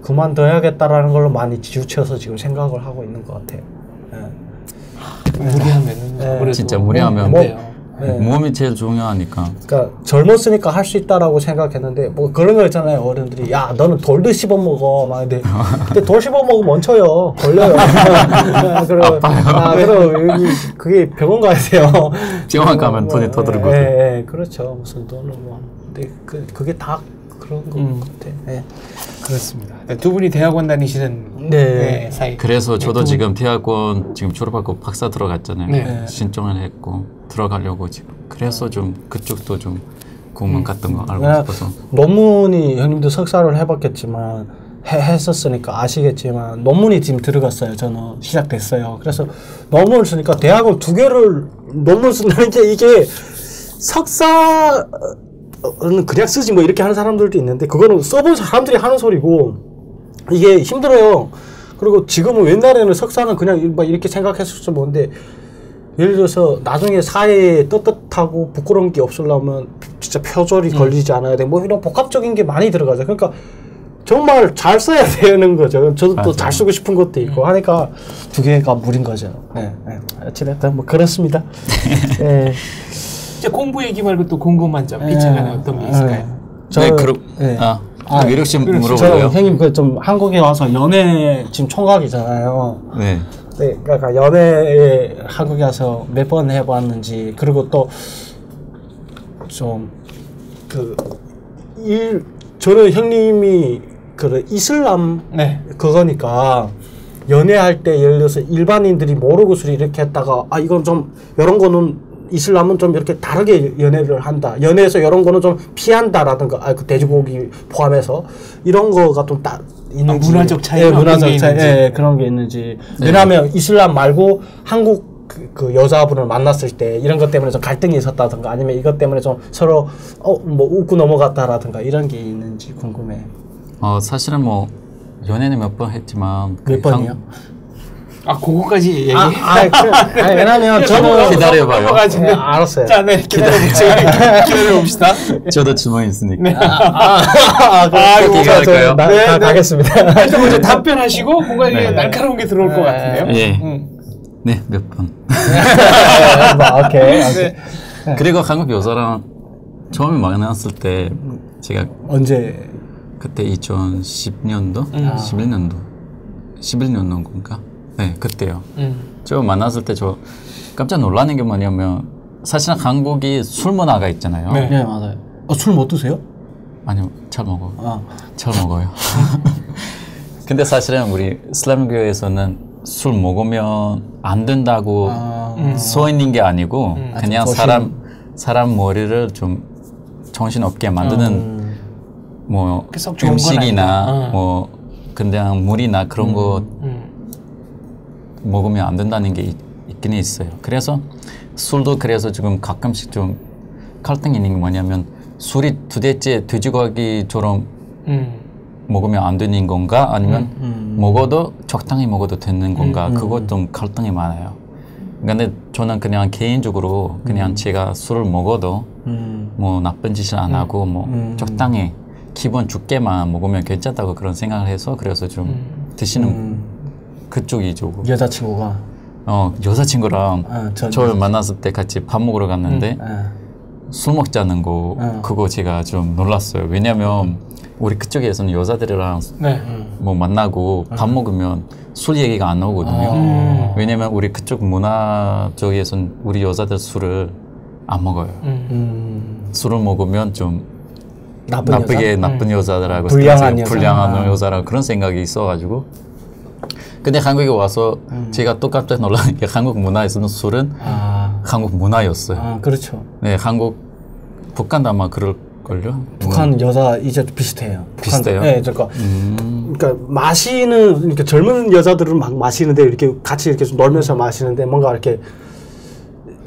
그만둬야겠다라는 걸로 많이 지우쳐서 지금 생각을 하고 있는 것 같아요. 무리하면 진짜 무리하면 몸이 제일 중요하니까. 그러니까 젊었으니까 할 수 있다라고 생각했는데 뭐 그런 거 있잖아요. 어른들이 야 너는 돌도 씹어 먹어 막 근데 돌 씹어 먹으면 멈춰요. 걸려요. 그럼 여기 그게 병원 가야 돼요. 병원 가면 돈이 더 들고. 그렇죠. 무슨 돈은 뭐 근데 그게 다 그런 것 같아. 그렇습니다. 두 분이 대학원 다니시는 사이. 그래서 저도 지금 대학원 지금 졸업하고 박사 들어갔잖아요. 신청을 했고 들어가려고 지금. 그래서 좀 그쪽도 좀 공문 같은 거 알고 싶어서. 논문이 형님도 석사를 해봤겠지만 했었으니까 아시겠지만 논문이 지금 들어갔어요. 저는 시작됐어요. 그래서 논문을 쓰니까 대학원 2개를 논문 쓴다는 게 이게 석사 그냥 쓰지 뭐 이렇게 하는 사람들도 있는데 그거는 써본 사람들이 하는 소리고 이게 힘들어요. 그리고 지금은 옛날에는 석사는 그냥 막 이렇게 생각했을 뭔데 예를 들어서 나중에 사회에 떳떳하고 부끄러운 게 없으려면 진짜 표절이 걸리지 않아야 돼. 뭐 이런 복합적인 게 많이 들어가죠. 그러니까 정말 잘 써야 되는 거죠. 저도 또 잘 쓰고 싶은 것도 있고 하니까 2개가 무린 거죠. 어찌됐든 뭐 그렇습니다. 공부 얘기 말고 또 궁금한 점, 비차가는 어떤 게 있을까요? 위력 씨 물어보세요. 형님 좀 한국에 와서 연애 지금 총각이잖아요. 네. 그러니까 연애 한국에 와서 몇 번 해봤는지 그리고 또 좀 저는 형님이 이슬람 그거니까 연애할 때 예를 들어서 일반인들이 모르고 이렇게 했다가 이건 좀 이런 거는 이슬람은 좀 이렇게 다르게 연애를 한다. 연애에서 이런 거는 좀 피한다라든가 그 돼지고기 포함해서 이런 거가 좀 있는지 문화적 차이 문화적 차이 그런 게 있는지 왜냐하면 이슬람 말고 한국 그 여자분을 만났을 때 이런 것 때문에 좀 갈등이 있었다든가 아니면 이것 때문에 좀 서로 뭐 웃고 넘어갔다라든가 이런 게 있는지 궁금해. 사실은 뭐 연애는 몇 번 했지만 몇 번이요? 그거까지 얘기. 왜냐면 저는 기다려봐요. 알았어요. 자, 기다려봅시다. 저도 질문 있으니까. 기다릴까요? 가겠습니다. 일단 먼저 답변하시고 뭔가 이게 날카로운 게 들어올 것 같은데요. 네, 몇 번. 오케이. 그리고 한국 여자랑 처음에 만났을 때 제가 언제? 그때 2010년도, 11년도 건가? 네, 그때요. 저 만났을 때 저 깜짝 놀라는 게 뭐냐면 사실은 한국이 술 문화가 있잖아요. 네, 맞아요. 술 못 드세요? 아니요, 잘 먹어요. 잘 먹어요. 근데 사실은 우리 이슬람교에서는 술 먹으면 안 된다고 써 있는 게 아니고 그냥 사람 머리를 좀 정신없게 만드는 뭐 음식이나 뭐 그냥 물이나 그런 거 먹으면 안 된다는 게 있긴 있어요. 그래서 술도 그래서 지금 가끔씩 좀 갈등이 있는 게 뭐냐면 술이 도대체 돼지고기처럼 먹으면 안 되는 건가 아니면 먹어도 적당히 먹어도 되는 건가 그것 좀 갈등이 많아요. 근데 저는 그냥 개인적으로 그냥 제가 술을 먹어도 뭐 나쁜 짓을 안 하고 뭐 적당히 기분 좋게만 먹으면 괜찮다고 그런 생각을 해서 그래서 좀 드시는 그쪽이죠. 여자친구가 여자친구랑 저를 만났을 때 같이 밥 먹으러 갔는데 술 먹자는 거 그거 제가 좀 놀랐어요. 왜냐면 우리 그쪽에서는 여자들이랑 뭐 만나고 밥 먹으면 술 얘기가 안 나오거든요. 왜냐면 우리 그쪽 문화 쪽에서는 우리 여자들 술을 안 먹어요. 술을 먹으면 좀 나쁜 여자들하고 불량한 여자라고 그런 생각이 있어가지고 근데 한국에 와서 제가 또 깜짝 놀란 게 한국 문화에서는 술은 한국 문화였어요. 그렇죠. 네, 북한도 아마 그럴걸요. 북한 여자 이제 비슷해요. 비슷해요? 네, 그러니까 마시는 그러니까 젊은 여자들은 막 마시는데 이렇게 같이 이렇게 좀 놀면서 마시는데 뭔가 이렇게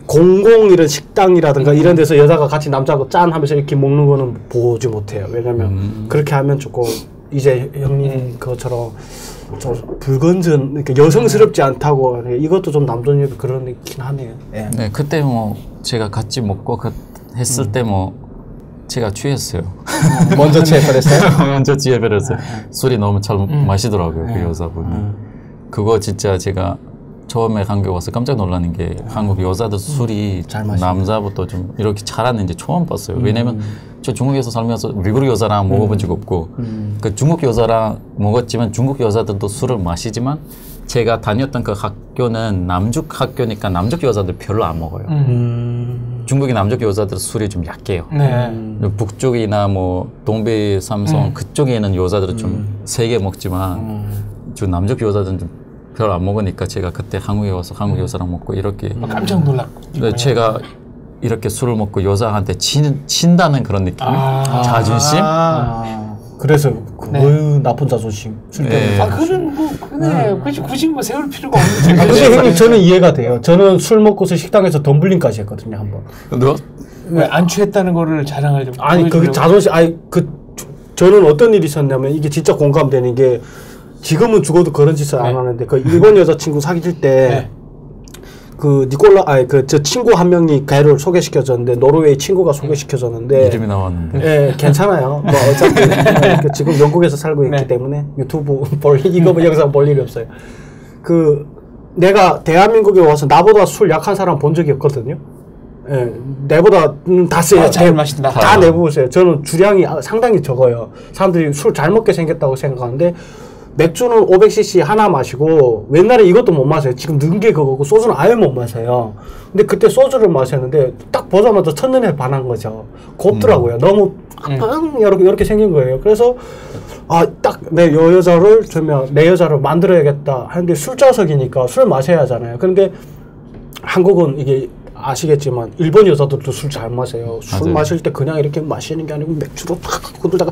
공공 이런 식당이라든가 이런 데서 여자가 같이 남자하고 짠 하면서 이렇게 먹는 거는 보지 못해요. 왜냐면 그렇게 하면 조금 이제 형님 그것처럼 좀 불건전 그러니까 여성스럽지 않다고 이것도 좀 남존이 그런 있긴 하네요. 예. 네, 그때 뭐 제가 같이 먹고 했을 때 뭐 제가 취했어요. 먼저 취해버렸어요? 먼저 취해버렸어요. 술이 너무 잘 마시더라고요, 그 여자분이. 그거 진짜 제가 처음에 한국에 와서 깜짝 놀라는 게 한국 여자들 술이 남자부터 좀 이렇게 잘하는지 처음 봤어요. 왜냐면 저 중국에서 살면서 미국 여자랑 먹어본 적 없고 그 중국 여자랑 먹었지만 중국 여자들도 술을 마시지만 제가 다녔던 그 학교는 남쪽 학교니까 남쪽 여자들 별로 안 먹어요. 중국의 남쪽 여자들 술이 좀 약해요. 북쪽이나 뭐 동배 삼성 그쪽에는 여자들은 좀 세게 먹지만 저 남쪽 여자들은 좀 별 안 먹으니까 제가 그때 한국에 와서 한국 여자랑 먹고 이렇게 깜짝 놀랐고 네, 제가 이렇게 술을 먹고 여자한테 친다는 그런 느낌 자존심 그래서 나쁜 자존심 술 때문에 그건 뭐 굳이 뭐 세울 필요가 없는 근데 형님 저는 이해가 돼요. 저는 술 먹고서 식당에서 덤블링까지 했거든요 한번. 왜 안 취했다는 거를 자랑하려고 아니 그 자존심 저는 어떤 일이 있었냐면 이게 진짜 공감되는 게 지금은 죽어도 그런 짓을 안 하는데 그 일본 여자친구 사귈 때 그 저 친구 한 명이 걔를 소개시켜줬는데 노르웨이 친구가 소개시켜줬는데 이름이 나왔는데 예 괜찮아요. 뭐 어차피 지금 영국에서 살고 있기 때문에 유튜브 이거 영상 볼 일이 없어요. 내가 대한민국에 와서 나보다 술 약한 사람 본 적이 없거든요. 예, 내보다 다 세요. 잘 마신다. 다 내보세요. 저는 주량이 상당히 적어요. 사람들이 술 잘 먹게 생겼다고 생각하는데 맥주는 500cc 하나 마시고 옛날에 이것도 못 마셔요. 지금 는 게 그거고 소주는 아예 못 마셔요. 근데 그때 소주를 마셨는데 딱 보자마자 첫눈에 반한 거죠. 곱더라고요. 너무 이렇게 생긴 거예요. 그래서 딱 내 여자를 내 여자를 만들어야겠다 하는데 술자석이니까 술 마셔야 하잖아요. 그런데 한국은 이게 아시겠지만 일본 여자들도 술 잘 마셔요. 술 맞아요. 마실 때 그냥 이렇게 마시는 게 아니고 맥주로 탁 고들다가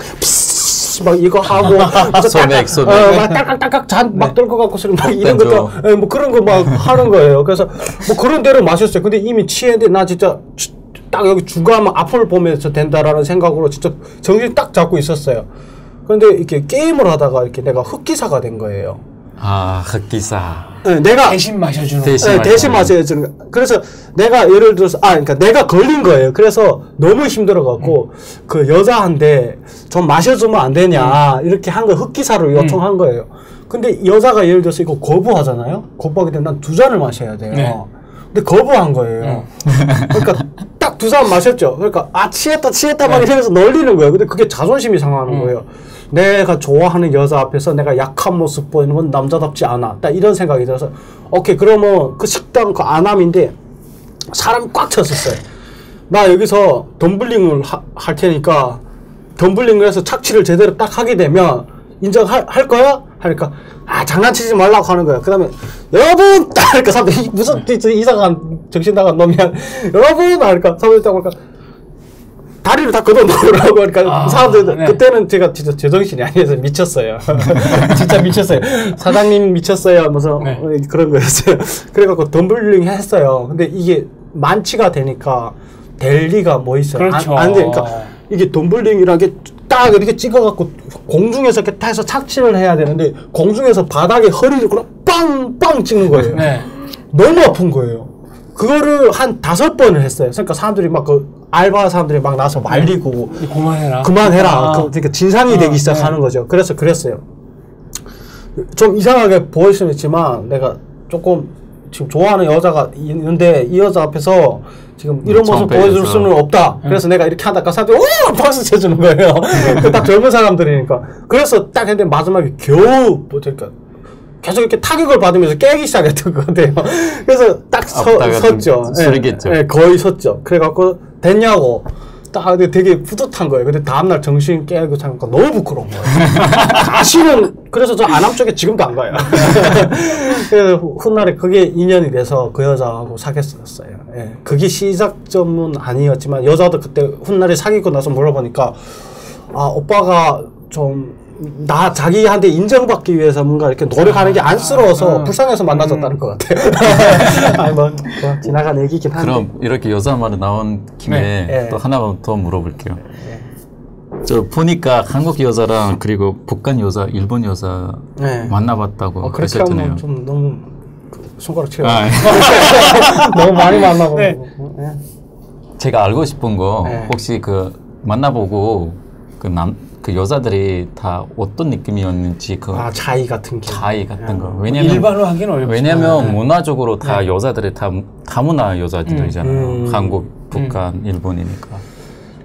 막 이거 하고 소맥 막 딸깍딸깍 잔 막 떨고 갖고 막 이런 것도 뭐 그런 거 막 하는 거예요. 그래서 뭐 그런 대로 마셨어요. 근데 이미 취했는데 나 진짜 딱 여기 중간 앞을 보면서 된다라는 생각으로 진짜 정신 딱 잡고 있었어요. 그런데 이렇게 게임을 하다가 이렇게 내가 흑기사가 된 거예요. 흑기사. 네, 내가 대신 마셔주는 대신 마셔주는. 그래서 내가 예를 들어서 그러니까 내가 걸린 거예요. 그래서 너무 힘들어갖고 그 여자한테 좀 마셔주면 안 되냐 이렇게 한 거 흑기사로 요청한 거예요. 근데 여자가 예를 들어서 이거 거부하잖아요. 거부하게 되면 난 2잔을 마셔야 돼요. 근데 거부한 거예요. 그러니까 딱 2잔 마셨죠. 그러니까 취했다 막 이러면서 놀리는 거예요. 근데 그게 자존심이 상하는 거예요. 내가 좋아하는 여자 앞에서 내가 약한 모습 보이는 건 남자답지 않아. 딱 이런 생각이 들어서 오케이 그러면 그 식당 그 아남인데 사람이 꽉 찼었어요. 나 여기서 덤블링을 할 테니까 덤블링을 해서 착취를 제대로 딱 하게 되면 인정할 거야? 하니까 장난치지 말라고 하는 거야. 그다음에 여러분 하니까 사람들이 무슨 이상한 정신 나간 놈이야. 여러분 하니까 사람들이 딱 보니까 다리를 다 걷어 놓으라고 하니까 사람들 네. 그때는 제가 진짜 제정신이 아니어서 미쳤어요. 진짜 미쳤어요. 사장님 미쳤어요 하면서 네. 그런 거였어요. 그래갖고 덤블링 했어요. 근데 이게 만취가 되니까 될 리가 뭐 있어요. 그렇죠. 안 되니까 이게 덤블링이라는 게 딱 이렇게 찍어갖고 공중에서 이렇게 타서 착지를 해야 되는데 공중에서 바닥에 허리를 그냥 빵빵 찍는 거예요. 네. 너무 아픈 거예요. 그거를 한 5번을 했어요. 그러니까 사람들이 막 알바 사람들이 막 나서 말리고 그만해라. 그러니까 진상이 되기 시작하는 거죠. 그래서 그랬어요. 좀 이상하게 보일 수는 있지만 내가 조금 지금 좋아하는 여자가 있는데 이 여자 앞에서 지금 이런 모습 보여줄 수는 없다. 그래서 내가 이렇게 하다가 사람들이 오! 박수 쳐주는 거예요. 딱 젊은 사람들이니까. 그래서 딱 했는데 마지막에 겨우 그러니까 계속 이렇게 타격을 받으면서 깨기 시작했던 것 같아요. 그래서 딱 섰죠. 쓰레기죠. 네, 거의 섰죠. 그래갖고 됐냐고. 딱 되게 뿌듯한 거예요. 근데 다음날 정신 깨고 자니까 너무 부끄러운 거예요. 다시는 그래서 저 안암 쪽에 지금도 안 가요. 그래서 훗날에 그게 인연이 돼서 그 여자하고 사귀었어요. 예. 그게 시작점은 아니었지만 여자도 그때 훗날에 사귀고 나서 물어보니까 오빠가 좀 자기한테 인정받기 위해서 뭔가 이렇게 노력하는 게 안쓰러워서 불쌍해서 만나줬다는 것 같아요. 아니 뭐 지나간 얘기긴 한데. 그럼 이렇게 여자 말이 나온 김에 또 하나만 더 물어볼게요. 저 보니까 한국 여자랑 그리고 북한 여자, 일본 여자 만나봤다고 그렇게 하셨잖아요. 하면 좀 너무 손가락 채워. 너무 많이 만나고. 제가 알고 싶은 거 혹시 그 만나보고 그 여자들이 다 어떤 느낌이었는지 차이 같은 거. 왜냐면 일반화하기는 어렵죠. 왜냐면 문화적으로 다 여자들이 다문화 여자들이잖아요. 한국, 북한, 일본이니까.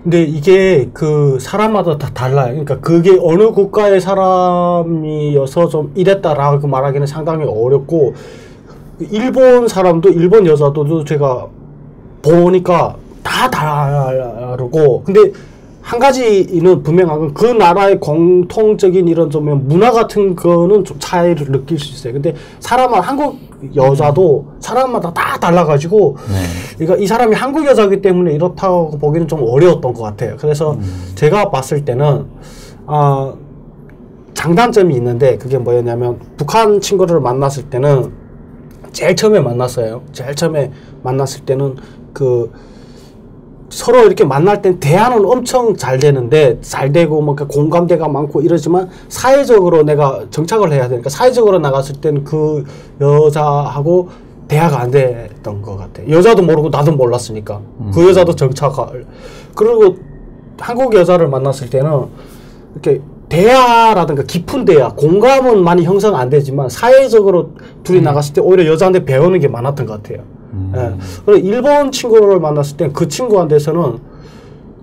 근데 이게 그 사람마다 다 달라요. 그러니까 그게 어느 국가의 사람이어서 좀 이랬다라고 말하기는 상당히 어렵고 일본 사람도 일본 여자도 제가 보니까 다 다르고 근데 한 가지는 분명한 건 그 나라의 공통적인 이런 좀 문화 같은 거는 좀 차이를 느낄 수 있어요. 근데 한국 여자도 사람마다 다 달라가지고 그러니까 이 사람이 한국 여자이기 때문에 이렇다고 보기는 좀 어려웠던 것 같아요. 그래서 제가 봤을 때는 장단점이 있는데 그게 뭐였냐면 북한 친구를 만났을 때는 제일 처음에 만났어요. 제일 처음에 만났을 때는 서로 이렇게 만날 땐 대화는 엄청 잘 되는데 잘 되고 뭔가 공감대가 많고 이러지만 사회적으로 내가 정착을 해야 되니까 사회적으로 나갔을 때는 그 여자하고 대화가 안 됐던 것 같아요. 여자도 모르고 나도 몰랐으니까 그 여자도 정착을 그리고 한국 여자를 만났을 때는 이렇게 대화라든가 깊은 대화, 공감은 많이 형성 안 되지만 사회적으로 둘이 나갔을 때 오히려 여자한테 배우는 게 많았던 것 같아요. 그리고 일본 친구를 만났을 때 그 친구한테서는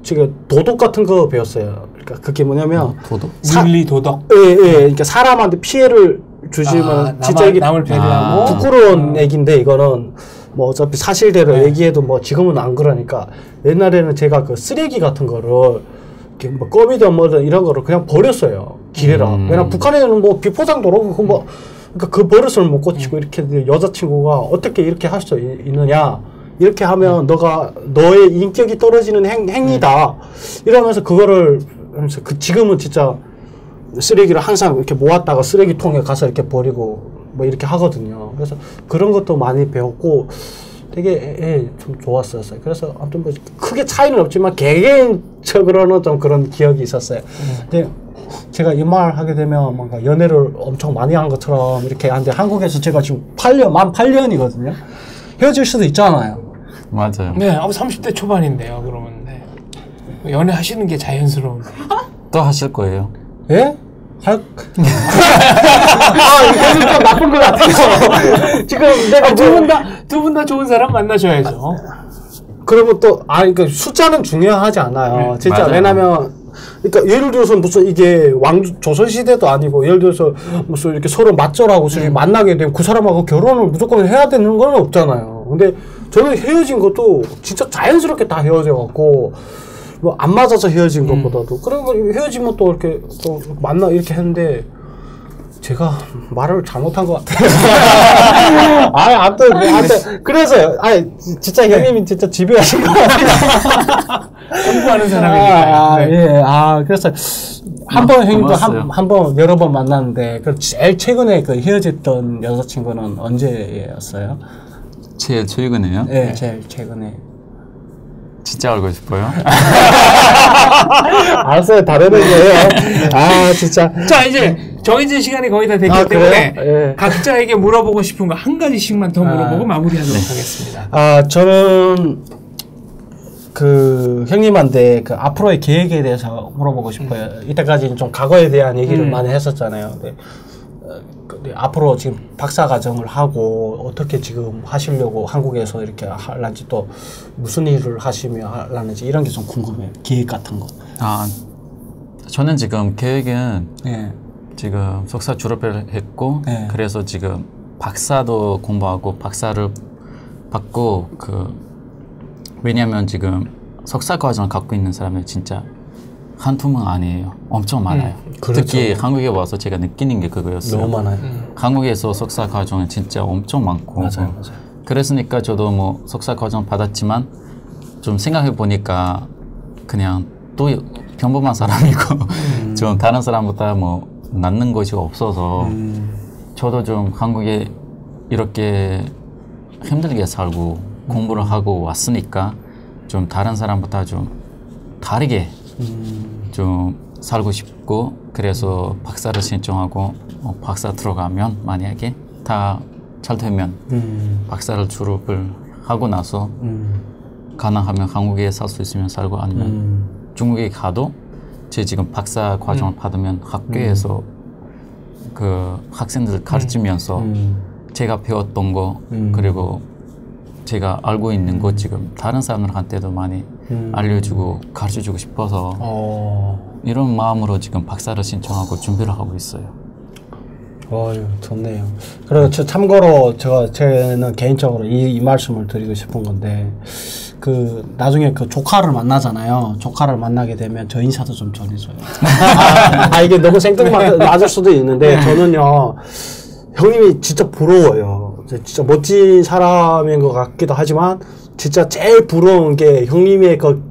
지금 도덕 같은 거 배웠어요. 그러니까 그게 뭐냐면 도덕? 윤리 도덕. 예. 그러니까 사람한테 피해를 주시면 진짜 이게 남을 배려하고 부끄러운 얘기인데 이거는 뭐 어차피 사실대로 얘기해도 뭐 지금은 안 그러니까 옛날에는 제가 그 쓰레기 같은 거를 이렇게 뭐 껌이든 뭐든 이런 거를 그냥 버렸어요. 길에라. 왜냐면 북한에는 뭐 비포장도로 그러니까 그 버릇을 못 고치고 이렇게 여자친구가 어떻게 이렇게 할 수 있느냐 이렇게 하면 너의 인격이 떨어지는 행위다 이러면서 그거를 하면서 지금은 진짜 쓰레기를 항상 이렇게 모았다가 쓰레기통에 가서 이렇게 버리고 뭐 이렇게 하거든요. 그래서 그런 것도 많이 배웠고 되게 좀 좋았었어요. 그래서 아무튼 뭐 크게 차이는 없지만 개개인적으로는 좀 그런 기억이 있었어요. 근데 제가 이 말 하게 되면 뭔가 연애를 엄청 많이 한 것처럼 이렇게 하는데 한국에서 제가 지금 만 8년이거든요. 헤어질 수도 있잖아요. 맞아요. 네, 30대 초반인데요. 그러면 연애하시는 게 자연스러운데. 또 하실 거예요? 예? 이거는 좀 나쁜 것 같아요. 지금 내가 두 분 다 좋은 사람 만나셔야죠. 그리고 또 그러니까 숫자는 중요하지 않아요. 진짜 맞아요. 왜냐면 그러니까 예를 들어서 무슨 이게 조선시대도 아니고 예를 들어서 무슨 이렇게 서로 맞절하고 만나게 되면 그 사람하고 결혼을 무조건 해야 되는 건 없잖아요. 근데 저는 헤어진 것도 진짜 자연스럽게 다 헤어져갖고 뭐 안 맞아서 헤어진 것보다도 그리고 헤어지면 또 이렇게 또 만나 이렇게 했는데 제가 말을 잘못한 것 같아요. 아무튼 그래서요. 진짜 형님이 진짜 집요하신 것 같아요. 공부하는 사람이니까. 예. 그래서 한번 형님도 한번 여러 번 만났는데 그 제일 최근에 그 헤어졌던 여자친구는 언제였어요? 제일 최근에요? 네, 제일 최근에. 진짜 알고 싶어요? 알았어요. 다른 얘기예요. 진짜. 자, 이제 정해진 시간이 거의 다 됐기 때문에 예. 각자에게 물어보고 싶은 거 한 가지씩만 더 물어보고 마무리하도록 하겠습니다. 저는 그 형님한테 그 앞으로의 계획에 대해서 물어보고 싶어요. 이때까지 좀 과거에 대한 얘기를 많이 했었잖아요. 근데 앞으로 지금 박사 과정을 하고 어떻게 지금 하시려고 한국에서 이렇게 하려는지 또 무슨 일을 하시며 하려는지 이런 게 좀 궁금해요. 계획 같은 거. 저는 지금 계획은 네. 지금 석사 졸업을 했고 네. 그래서 지금 박사도 공부하고 박사를 받고 왜냐면 지금 석사 과정을 갖고 있는 사람들 진짜 한두 명 아니에요. 엄청 많아요. 그렇죠. 특히 한국에 와서 제가 느끼는 게 그거였어요. 너무 많아요. 한국에서 석사 과정은 진짜 엄청 많고 맞아요. 그랬으니까 저도 뭐 석사 과정 받았지만 좀 생각해 보니까 그냥 또 평범한 사람이고 좀 다른 사람보다 뭐 낫는 것이 없어서 저도 좀 한국에 이렇게 힘들게 살고 공부를 하고 왔으니까 좀 다른 사람보다 좀 다르게 좀 살고 싶고 그래서 박사를 신청하고 박사 들어가면 만약에 다 잘 되면 박사를 졸업을 하고 나서 가능하면 한국에 살 수 있으면 살고 아니면 중국에 가도 제 지금 박사 과정을 받으면 학교에서 그 학생들 가르치면서 제가 배웠던 거 그리고 제가 알고 있는 것 지금 다른 사람들한테도 많이 알려주고 가르쳐주고 싶어서 이런 마음으로 지금 박사를 신청하고 준비를 하고 있어요. 좋네요. 그리고 참고로 저는 개인적으로 이 말씀을 드리고 싶은 건데 나중에 그 조카를 만나잖아요. 조카를 만나게 되면 저 인사도 좀 전해줘요. 이게 너무 생뚱맞을 수도 있는데 저는요 형님이 진짜 부러워요. 진짜 멋진 사람인 것 같기도 하지만 진짜 제일 부러운 게 형님의 그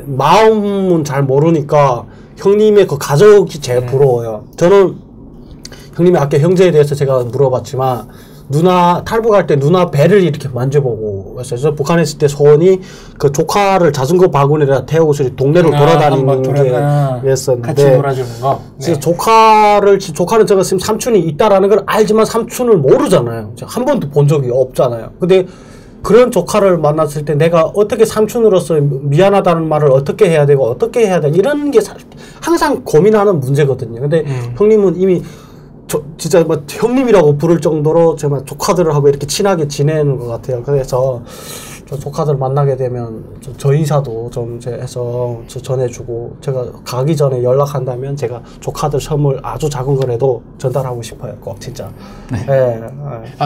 마음은 잘 모르니까 형님의 그 가족이 제일 부러워요. 저는 형님이 아까 형제에 대해서 제가 물어봤지만 탈북할 때 누나 배를 이렇게 만져보고 그래서 북한에 있을 때 소원이 그 조카를 자전거 바구니에다 태우고서 동네를 돌아다니는 게 있었는데 같이 놀아주는 거. 네. 조카는 제가 지금 삼촌이 있다라는 걸 알지만 삼촌을 모르잖아요. 한 번도 본 적이 없잖아요. 근데 그런 조카를 만났을 때 내가 어떻게 삼촌으로서 미안하다는 말을 어떻게 해야 되고 어떻게 해야 돼 이런 게 항상 고민하는 문제거든요. 근데 형님은 이미 진짜 뭐 형님이라고 부를 정도로 정말 조카들을 하고 이렇게 친하게 지내는 것 같아요. 그래서 저 조카들 만나게 되면 저 인사도 좀 해서 전해주고 제가 가기 전에 연락한다면 제가 조카들 선물 아주 작은 거라도 전달하고 싶어요. 꼭 진짜. 네.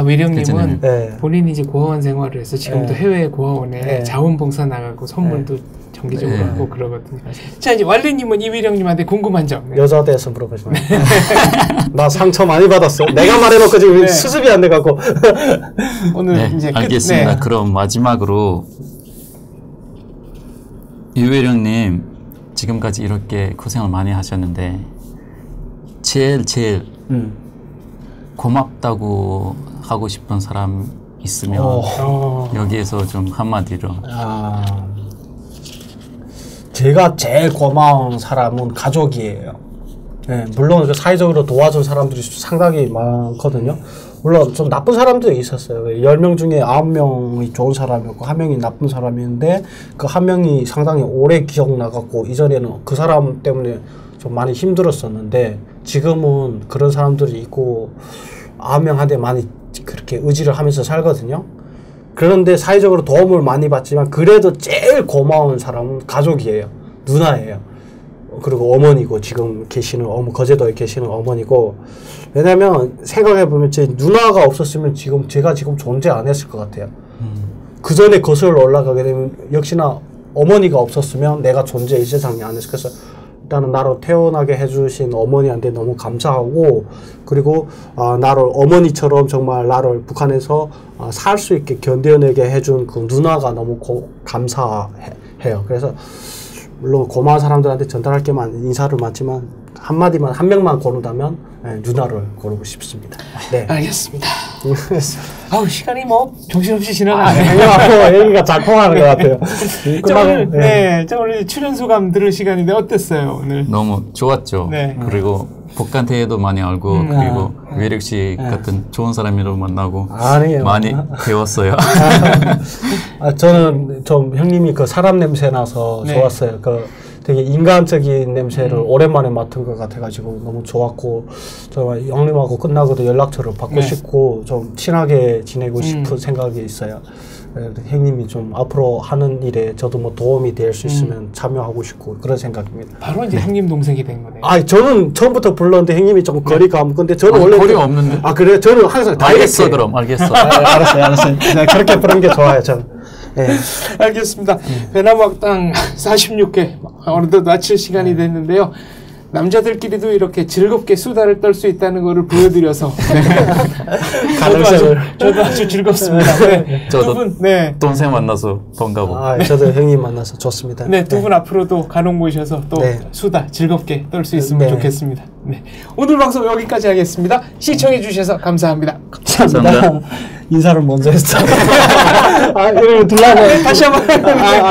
위령님은 본인이 이제 고아원 생활을 해서 지금도 해외 고아원에 자원봉사 나가고 선물도 정기적으로 하고 그러거든요. 자, 이제 왈레님은 이위령님한테 궁금한 점. 여자 대해서 물어보지 마. 나 상처 많이 받았어. 내가 말해놓고 지금 수습이 안 돼갖고. 오늘 이제 알겠습니다. 그럼 마지막으로 이위령님 지금까지 이렇게 고생을 많이 하셨는데 제일 고맙다고 하고 싶은 사람 있으면 여기에서 좀 한마디로. 제가 제일 고마운 사람은 가족이에요. 물론 사회적으로 도와준 사람들이 상당히 많거든요. 물론 좀 나쁜 사람들이 있었어요. 10명 중에 9명이 좋은 사람이었고 1명이 나쁜 사람이었는데 그 1명이 상당히 오래 기억나갖고 이전에는 그 사람 때문에 좀 많이 힘들었었는데 지금은 그런 사람들이 있고 9명한테 많이 그렇게 의지를 하면서 살거든요. 그런데 사회적으로 도움을 많이 받지만 그래도 제일 고마운 사람은 가족이에요. 누나예요. 그리고 어머니고 지금 계시는 거제도에 계시는 어머니고 왜냐면 생각해보면 제 누나가 없었으면 제가 지금 존재 안 했을 것 같아요. 그 전에 거슬러 올라가게 되면 역시나 어머니가 없었으면 내가 존재 이 세상에 안 했을. 그래서 일단은 나를 태어나게 해주신 어머니한테 너무 감사하고, 그리고 나를 어머니처럼 정말 나를 북한에서 살 수 있게 견뎌내게 해준 그 누나가 너무 감사해요. 그래서 물론 고마운 사람들한테 전달할 게 인사를 많지만 한마디만, 한 명만 고른다면 누나를 고르고 싶습니다. 네. 알겠습니다. 아우, 시간이 뭐 정신없이 지나가네요. 얘기가 잘 통하는 것 같아요. 오늘, 네, 저 오늘 출연 소감 들을 시간인데 어땠어요, 오늘? 너무 좋았죠. 네. 그리고 북한 대해도 많이 알고 그리고 외력 씨 같은 좋은 사람으로 만나고 아니에요. 많이 배웠어요. 저는 좀 형님이 그 사람 냄새 나서 네. 좋았어요. 그 되게 인간적인 냄새를 오랜만에 맡은 것 같아가지고 너무 좋았고, 정말 형님하고 끝나고도 연락처를 받고 네. 싶고 좀 친하게 지내고 싶은 생각이 있어요. 형님이 좀 앞으로 하는 일에 저도 뭐 도움이 될 수 있으면 참여하고 싶고 그런 생각입니다. 바로 이제 형님 동생이 된 거네요. 저는 처음부터 불렀는데 형님이 좀 거리감, 근데 저는 원래 거리가 없는데. 그래요? 저는 항상 알겠어 그럼 알겠어. 알았어요. 그렇게 부르는 게 좋아요, 저는. 네. 알겠습니다. 배나무학당 46회 어느덧 마칠 시간이 됐는데요. 남자들끼리도 이렇게 즐겁게 수다를 떨 수 있다는 것을 보여드려서 저도 아주 즐겁습니다. 네. 저도 두 분, 네. 동생 만나서 반가워. 저도 형님 만나서 좋습니다. 네, 두 분 앞으로도 간혹 모셔서 또 네. 수다 즐겁게 떨 수 있으면 네. 좋겠습니다. 네. 오늘 방송 여기까지 하겠습니다. 시청해 주셔서 감사합니다. 감사합니다. 인사를 먼저 했어. 이러면 들라고. 다시 한번.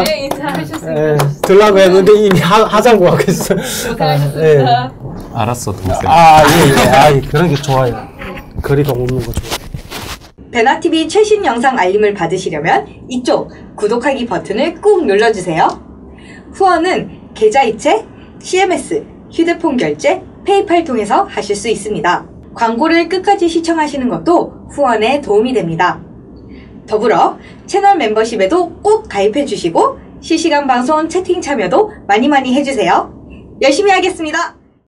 네, 인사하셨습니다. 들라고 했는데 이미 하자고 하고 있어. 고생하셨습니다. 알았어 동생. 예. 그런 게 좋아요. 거리가 없는 거 좋아요. 배나TV 최신 영상 알림을 받으시려면 이쪽 구독하기 버튼을 꾹 눌러주세요. 후원은 계좌이체, CMS, 휴대폰 결제, 페이팔 통해서 하실 수 있습니다. 광고를 끝까지 시청하시는 것도 후원에 도움이 됩니다. 더불어 채널 멤버십에도 꼭 가입해 주시고 실시간 방송 채팅 참여도 많이 해주세요. 열심히 하겠습니다.